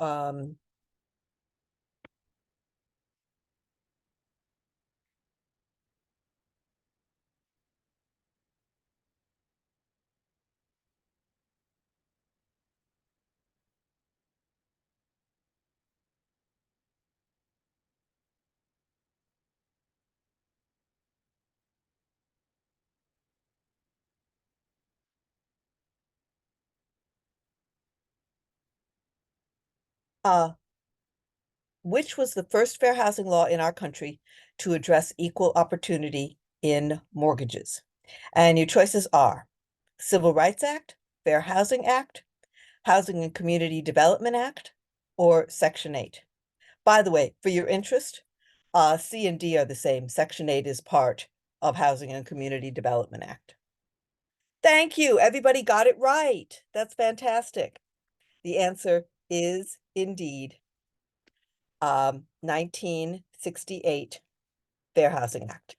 which was the first fair housing law in our country to address equal opportunity in mortgages? And your choices are Civil Rights Act, Fair Housing Act, Housing and Community Development Act, or Section 8. By the way, for your interest, C and D are the same. Section 8 is part of Housing and Community Development Act. Thank you. Everybody got it right. That's fantastic. The answer is indeed 1968 Fair Housing Act.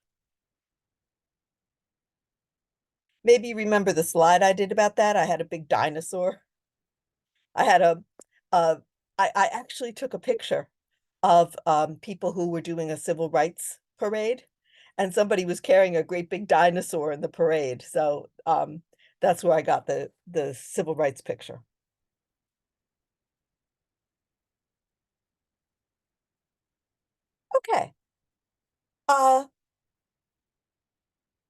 maybe you remember the slide I did about that. I had a big dinosaur. I had uh, I actually took a picture of people who were doing a civil rights parade, and somebody was carrying a great big dinosaur in the parade. So that's where I got the civil rights picture. Okay. Uh,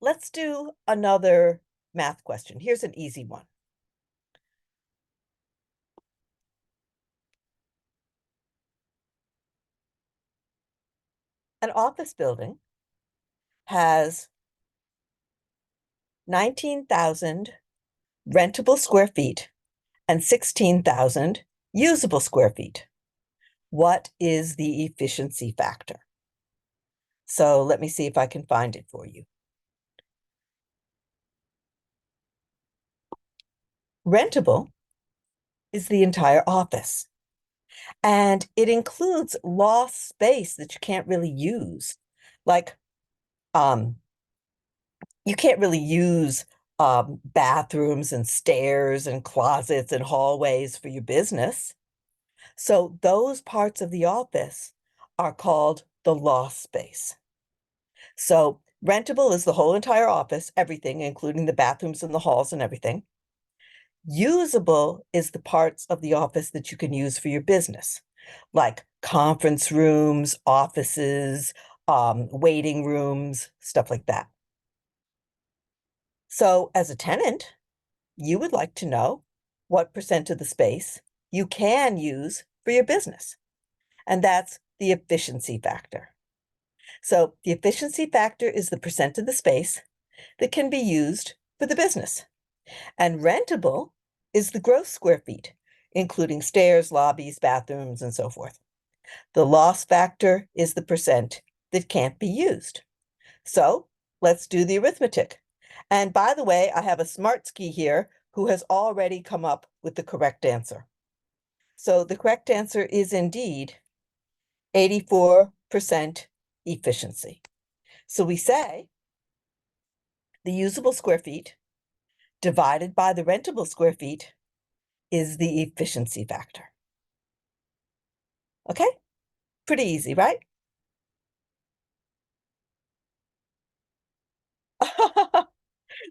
let's do another math question. Here's an easy one. An office building has 19,000 rentable square feet and 16,000 usable square feet. What is the efficiency factor? So let me see if I can find it for you. Rentable is the entire office, and it includes lost space that you can't really use. Like, you can't really use bathrooms and stairs and closets and hallways for your business. So those parts of the office are called the lost space. So rentable is the whole entire office, everything, including the bathrooms and the halls and everything. Usable is the parts of the office that you can use for your business, like conference rooms, offices, waiting rooms, stuff like that. So as a tenant, you would like to know what percent of the space you can use for your business. And that's the efficiency factor. So the efficiency factor is the percent of the space that can be used for the business. And rentable is the gross square feet, including stairs, lobbies, bathrooms, and so forth. The loss factor is the percent that can't be used. So let's do the arithmetic. And by the way, I have a smart ski here who has already come up with the correct answer. So the correct answer is indeed 84% efficiency. So we say the usable square feet divided by the rentable square feet is the efficiency factor. Okay? Pretty easy, right?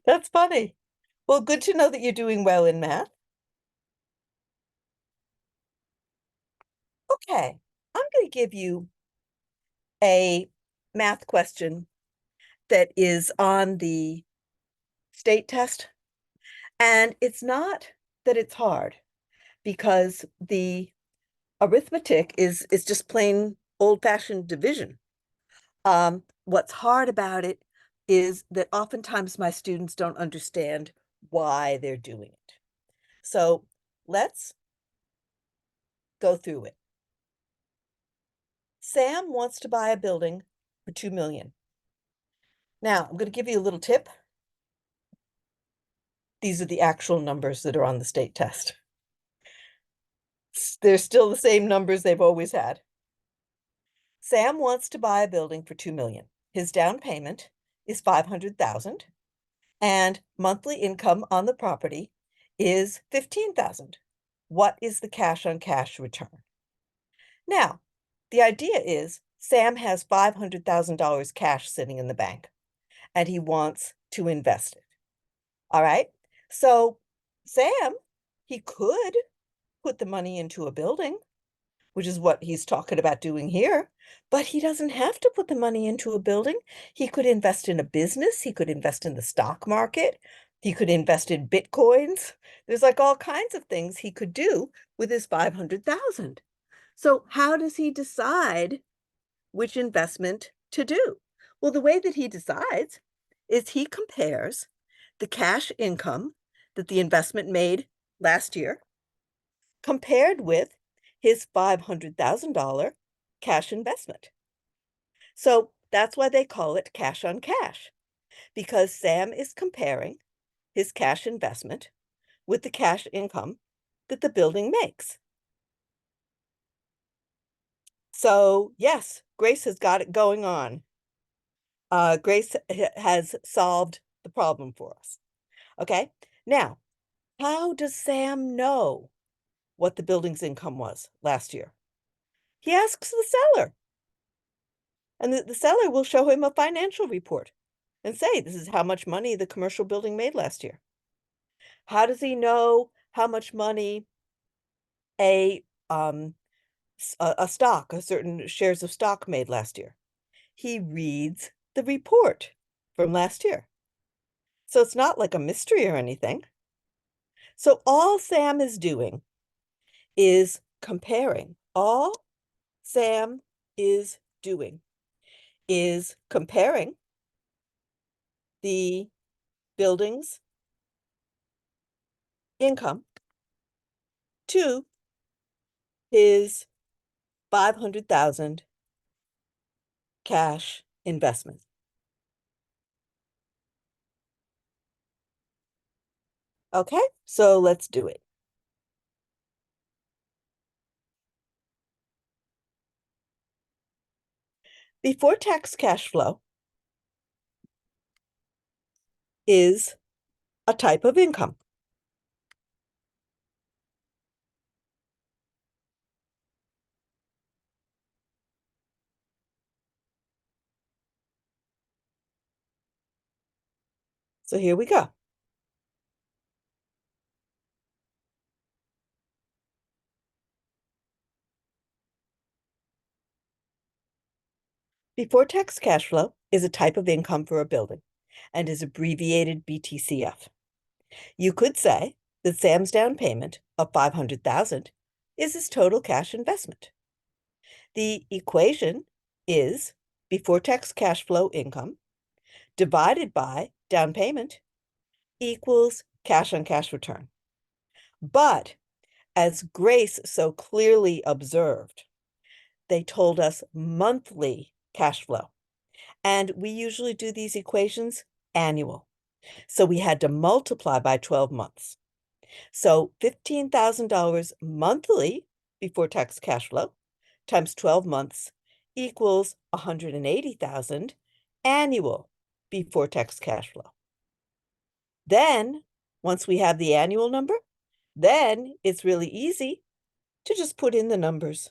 That's funny. Well, good to know that you're doing well in math. Okay, I'm going to give you a math question that is on the state test. And it's not that it's hard, because the arithmetic is just plain old-fashioned division. What's hard about it is that oftentimes my students don't understand why they're doing it. So let's go through it. Sam wants to buy a building for 2 million. Now, I'm going to give you a little tip. These are the actual numbers that are on the state test. They're still the same numbers they've always had. Sam wants to buy a building for 2 million. His down payment is 500,000, and monthly income on the property is 15,000. What is the cash on cash return? Now, the idea is Sam has $500,000 cash sitting in the bank, and he wants to invest it. All right. So Sam, he could put the money into a building, which is what he's talking about doing here, but he doesn't have to put the money into a building. He could invest in a business. He could invest in the stock market. He could invest in Bitcoins. There's like all kinds of things he could do with his 500,000. So how does he decide which investment to do? Well, the way that he decides is he compares the cash income that the investment made last year compared with his $500,000 cash investment. So that's why they call it cash on cash, because Sam is comparing his cash investment with the cash income that the building makes. So yes, Grace has got it going on. Grace has solved the problem for us. Okay, now, how does Sam know what the building's income was last year? He asks the seller, and the seller will show him a financial report and say, this is how much money the commercial building made last year. How does he know how much money a stock, a certain shares of stock made last year? He reads the report from last year. So it's not like a mystery or anything. So all Sam is doing is comparing. All Sam is doing is comparing the building's income to his 500,000 cash investment. Okay, so let's do it. Before tax cash flow is a type of income. So here we go. Before tax cash flow is a type of income for a building and is abbreviated BTCF. You could say that Sam's down payment of 500,000 is his total cash investment. The equation is before tax cash flow income divided by down payment equals cash on cash return. But as Grace so clearly observed, they told us monthly cash flow. And we usually do these equations annual. So we had to multiply by 12 months. So $15,000 monthly before tax cash flow times 12 months equals 180,000 annual before tax cash flow. Then, once we have the annual number, then it's really easy to just put in the numbers.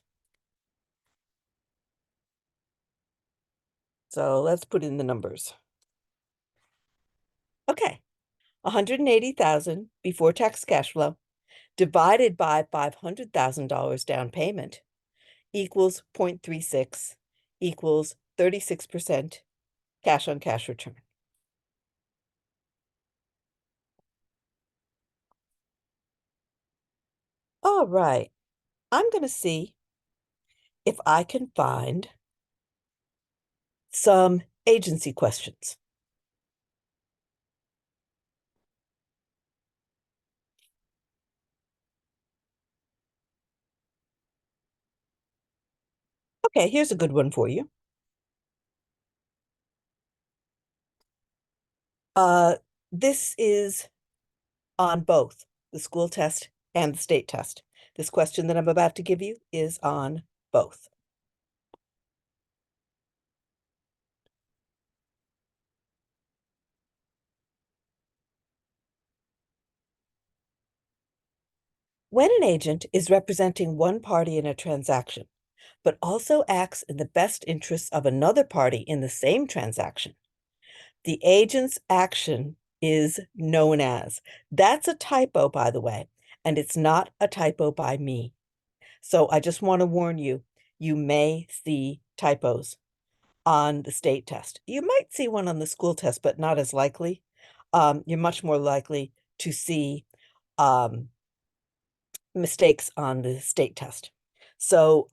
So let's put in the numbers. Okay, 180,000 before tax cash flow divided by $500,000 down payment equals 0.36 equals 36% cash on cash return. All right, I'm going to see if I can find some agency questions. Okay, here's a good one for you. This is on both the school test and the state test. This question that I'm about to give you is on both. When an agent is representing one party in a transaction, but also acts in the best interests of another party in the same transaction, the agent's action is known as. That's a typo, by the way, and it's not a typo by me. So I just want to warn you, you may see typos on the state test. You might see one on the school test, but not as likely. You're much more likely to see mistakes on the state test. So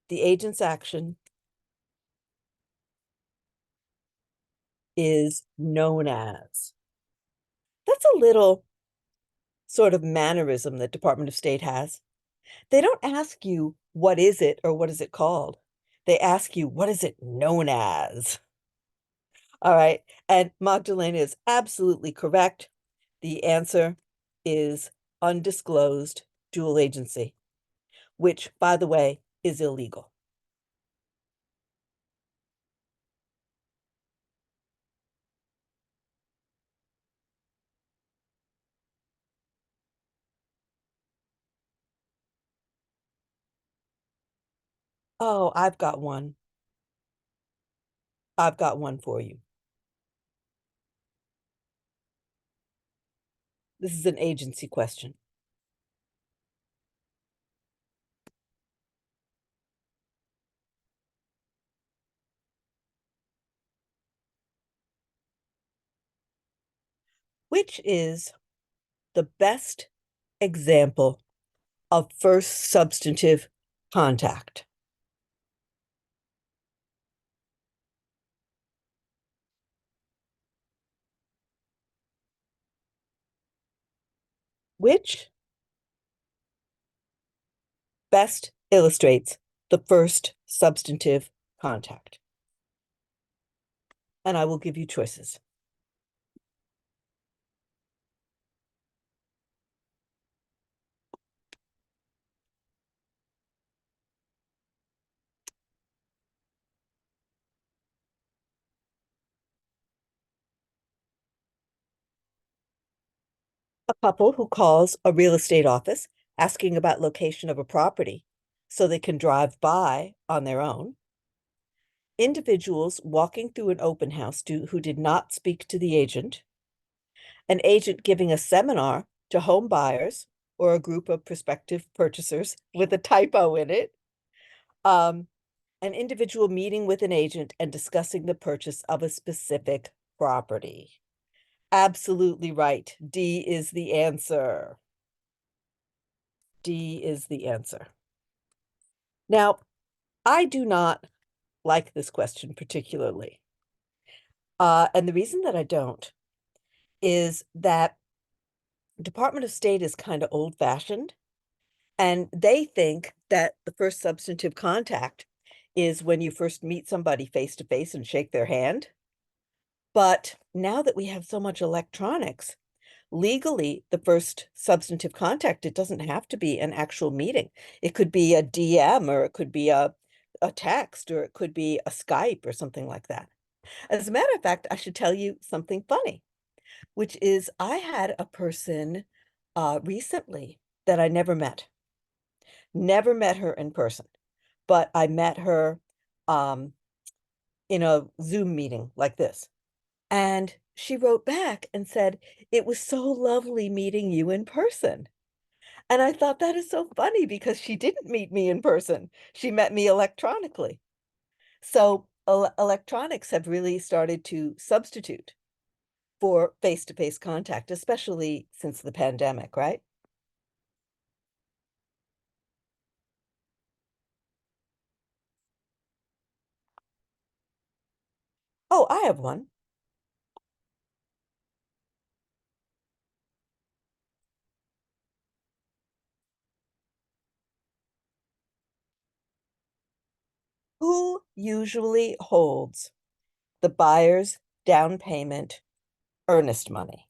the agent's action is known as. That's a little sort of mannerism that Department of State has. They don't ask you, what is it or what is it called? They ask you, what is it known as? All right. And Magdalena is absolutely correct. The answer is undisclosed dual agency, which, by the way, is illegal. Oh, I've got one. I've got one for you. This is an agency question. Which is the best example of first substantive contact? Which best illustrates the first substantive contact? And I will give you choices. A couple who calls a real estate office asking about location of a property so they can drive by on their own. Individuals walking through an open house who did not speak to the agent. An agent giving a seminar to home buyers or a group of prospective purchasers with a typo in it. An individual meeting with an agent and discussing the purchase of a specific property. Absolutely right. D is the answer. D is the answer. Now, I do not like this question particularly. And the reason that I don't is that Department of State is kind of old-fashioned, and they think that the first substantive contact is when you first meet somebody face to face and shake their hand. But now that we have so much electronics, legally, the first substantive contact, it doesn't have to be an actual meeting. It could be a DM, or it could be a text, or it could be a Skype or something like that. As a matter of fact, I should tell you something funny, which is I had a person recently that I never met her in person, but I met her um, in a Zoom meeting like this. And she wrote back and said, "It was so lovely meeting you in person." And I thought that is so funny because she didn't meet me in person. She met me electronically. So electronics have really started to substitute for face-to-face contact, especially since the pandemic, right? Oh, I have one. Who usually holds the buyer's down payment earnest money?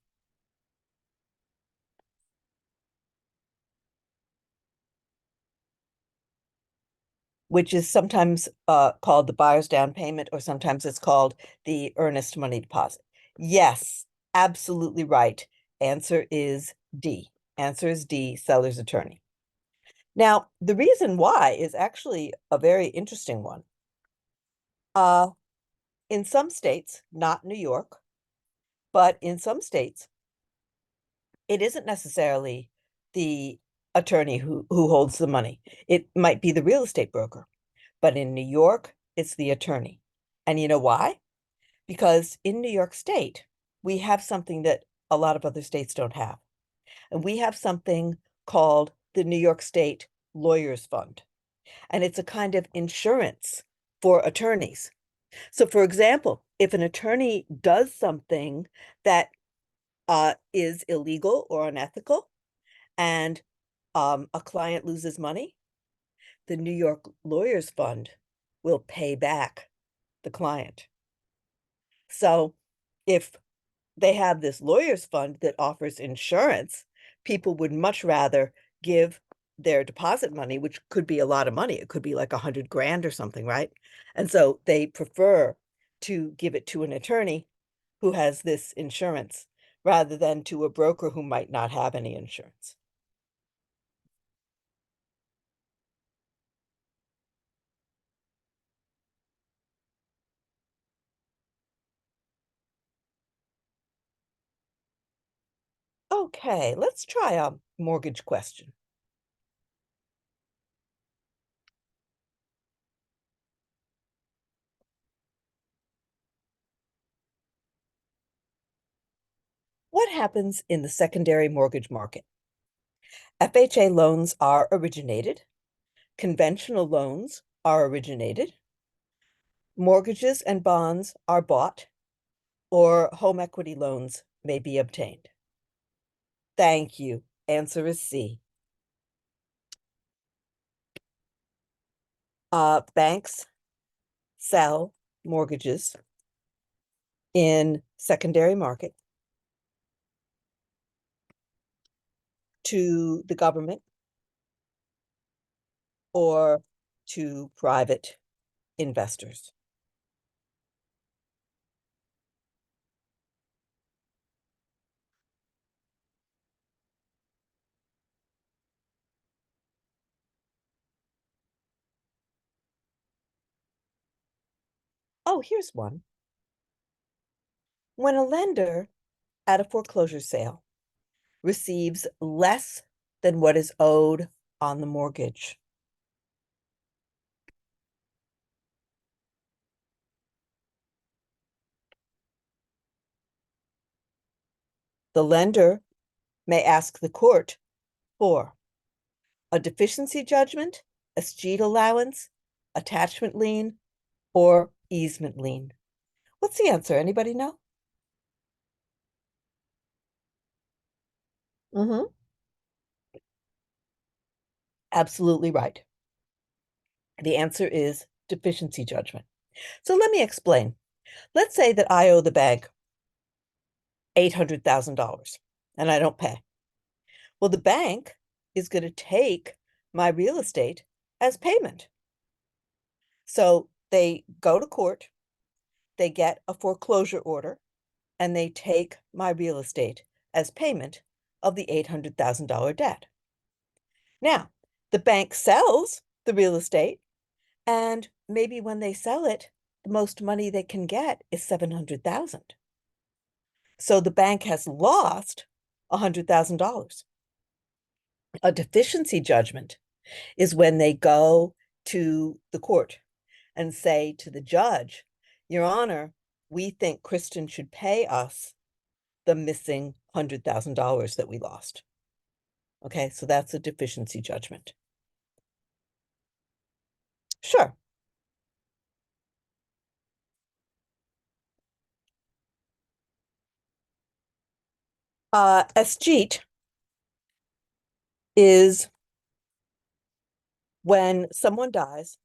Which is sometimes called the buyer's down payment, or sometimes it's called the earnest money deposit. Yes, absolutely right. Answer is D. Answer is D, seller's attorney. Now, the reason why is actually a very interesting one. In some states, not New York, but in some states, it isn't necessarily the attorney who holds the money. It might be the real estate broker. But in New York, it's the attorney. And you know why? Because in New York State, we have something that a lot of other states don't have. And we have something called the New York State Lawyers Fund. And it's a kind of insurance for attorneys. So, for example, if an attorney does something that is illegal or unethical, and a client loses money, the New York Lawyers Fund will pay back the client. So if they have this lawyers fund that offers insurance, people would much rather give their deposit money, which could be a lot of money. It could be like 100 grand or something, right? And so they prefer to give it to an attorney who has this insurance rather than to a broker who might not have any insurance. Okay, let's try a mortgage question. What happens in the secondary mortgage market? FHA loans are originated, conventional loans are originated, mortgages and bonds are bought, or home equity loans may be obtained. Thank you. Answer is C. Banks sell mortgages in secondary market to the government or to private investors. Oh, here's one. When a lender at a foreclosure sale receives less than what is owed on the mortgage, the lender may ask the court for a deficiency judgment, escheat allowance, attachment lien, or easement lien. What's the answer? Anybody know? Mm-hmm. Absolutely right. The answer is deficiency judgment. So let me explain. Let's say that I owe the bank $800,000 and I don't pay. Well, the bank is going to take my real estate as payment. So they go to court, they get a foreclosure order, and they take my real estate as payment of the $800,000 debt. Now, the bank sells the real estate, and maybe when they sell it, the most money they can get is $700,000. So the bank has lost $100,000. A deficiency judgment is when they go to the court and say to the judge, Your Honor, we think Kristen should pay us the missing $100,000 that we lost. Okay, so that's a deficiency judgment. Sure. Escheat is when someone dies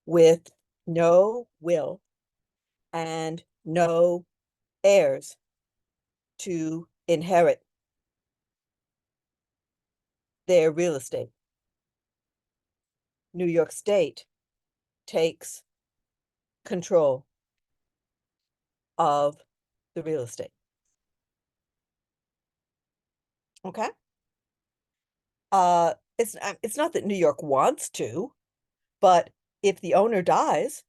with no will and no heirs to inherit their real estate. New York State takes control of the real estate. Okay? It's not that New York wants to, but if the owner dies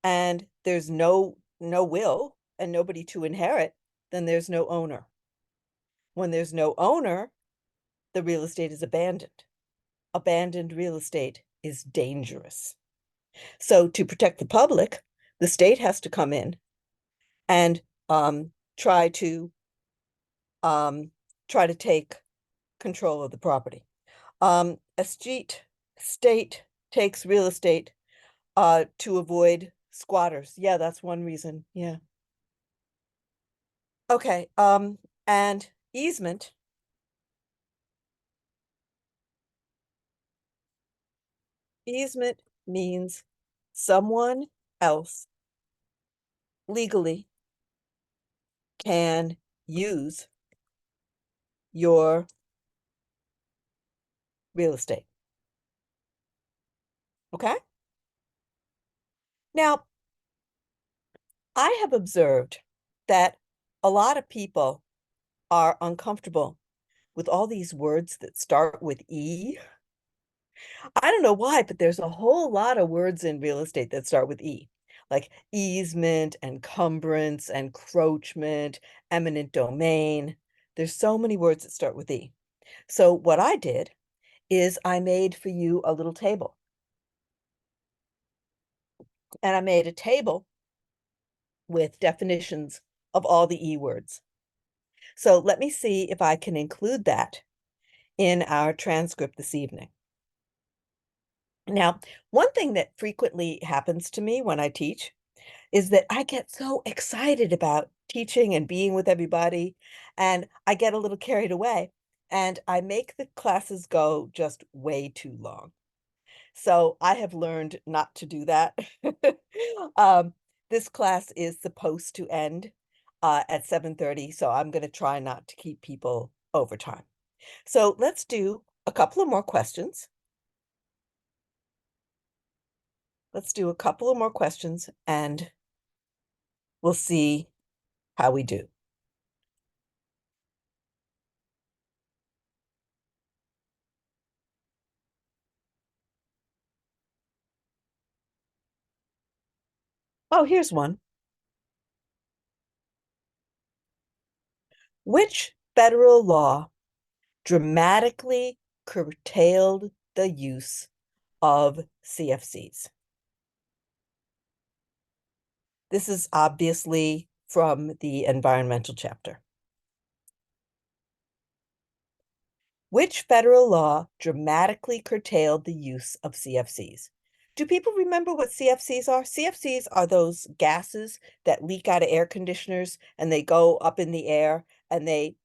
and there's no will and nobody to inherit, then there's no owner. When there's no owner, the real estate is abandoned. Abandoned real estate is dangerous. So to protect the public, the state has to come in and try to take control of the property. A state takes real estate to avoid squatters. Yeah, that's one reason. Yeah. Okay. And easement. Easement means someone else legally can use your real estate. Okay? Now, I have observed that a lot of people are uncomfortable with all these words that start with E. I don't know why, but there's a whole lot of words in real estate that start with E, like easement, encumbrance, encroachment, eminent domain. There's so many words that start with E. So what I did is I made for you a little table. And I made a table with definitions of all the E words. So let me see if I can include that in our transcript this evening. Now, one thing that frequently happens to me when I teach is that I get so excited about teaching and being with everybody, and I get a little carried away, and I make the classes go just way too long. So I have learned not to do that. Um, this class is supposed to end at 7:30, so I'm going to try not to keep people overtime. So let's do a couple of more questions. Let's do a couple of more questions and we'll see how we do. Oh, here's one. Which federal law dramatically curtailed the use of CFCs? This is obviously from the environmental chapter. Which federal law dramatically curtailed the use of CFCs? Do people remember what CFCs are? CFCs are those gases that leak out of air conditioners and they go up in the air and they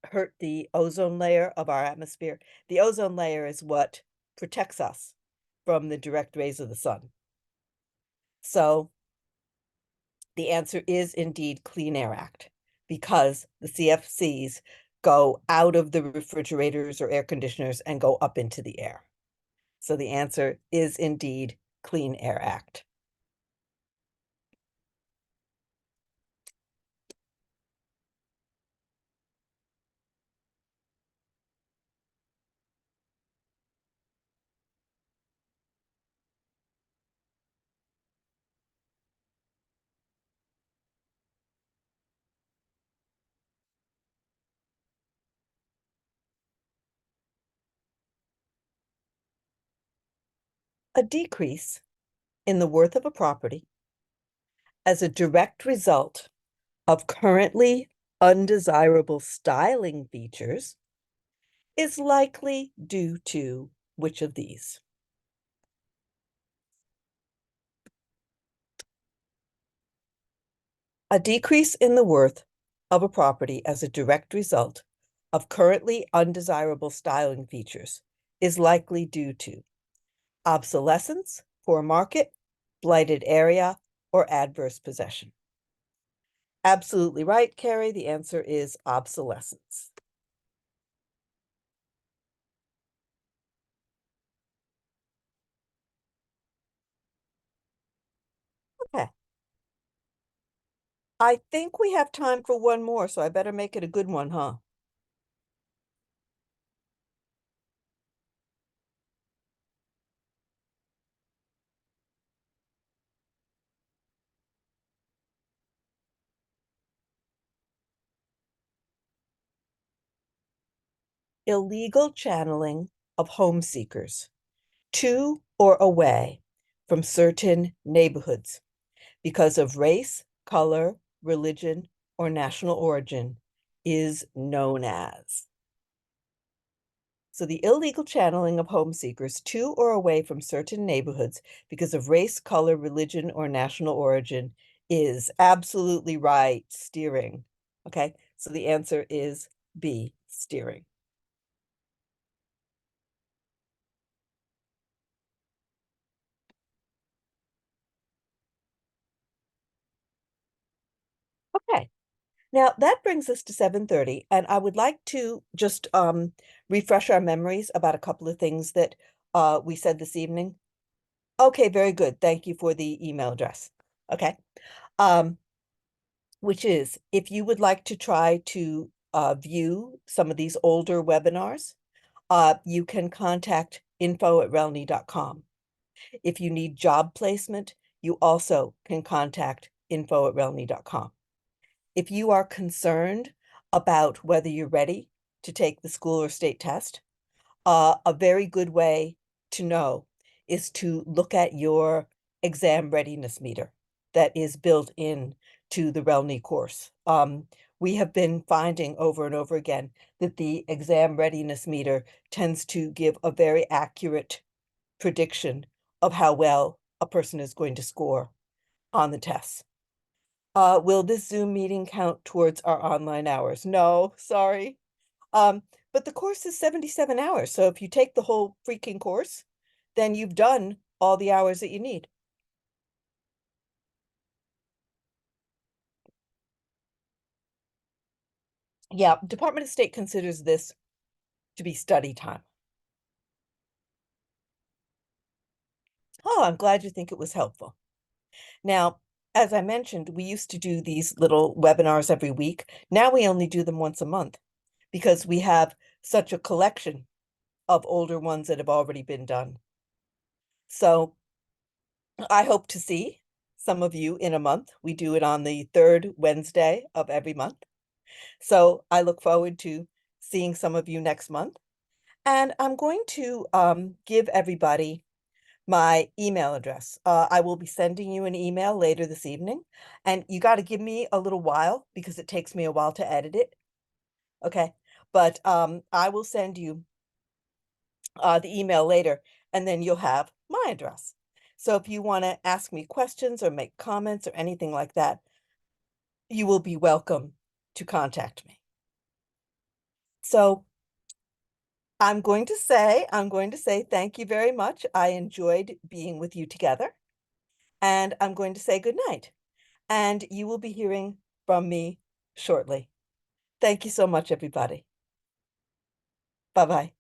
hurt the ozone layer of our atmosphere. The ozone layer is what protects us from the direct rays of the sun. So the answer is indeed Clean Air Act, because the CFCs go out of the refrigerators or air conditioners and go up into the air. So the answer is indeed Clean Air Act. A decrease in the worth of a property as a direct result of currently undesirable styling features is likely due to which of these? A decrease in the worth of a property as a direct result of currently undesirable styling features is likely due to obsolescence, poor market, blighted area, or adverse possession. Absolutely right, Carrie. The answer is obsolescence. Okay. I think we have time for one more, so I better make it a good one, huh? Illegal channeling of home seekers to or away from certain neighborhoods because of race, color, religion, or national origin is known as. So the illegal channeling of home seekers to or away from certain neighborhoods because of race, color, religion, or national origin is absolutely right, steering. Okay, so the answer is B, steering. Okay, now that brings us to 7:30, and I would like to just refresh our memories about a couple of things that we said this evening. Okay, very good. Thank you for the email address. Okay. Which is if you would like to try to view some of these older webinars, you can contact info@relny.com. If you need job placement, you also can contact info@relny.com. If you are concerned about whether you're ready to take the school or state test, a very good way to know is to look at your exam readiness meter that is built in to the RELNY course. We have been finding over and over again that the exam readiness meter tends to give a very accurate prediction of how well a person is going to score on the tests. Will this Zoom meeting count towards our online hours? No, sorry. But the course is 77 hours. So if you take the whole freaking course, then you've done all the hours that you need. Yeah, Department of State considers this to be study time. Oh, I'm glad you think it was helpful. Now, as I mentioned, we used to do these little webinars every week. Now we only do them once a month because we have such a collection of older ones that have already been done. So I hope to see some of you in a month. We do it on the third Wednesday of every month. So I look forward to seeing some of you next month. And I'm going to give everybody my email address. I will be sending you an email later this evening, and you got to give me a little while because it takes me a while to edit it. Okay, but I will send you the email later, and then you'll have my address. So if you want to ask me questions or make comments or anything like that, you will be welcome to contact me. So I'm going to say thank you very much. I enjoyed being with you together. And I'm going to say good night. And you will be hearing from me shortly. Thank you so much, everybody. Bye-bye.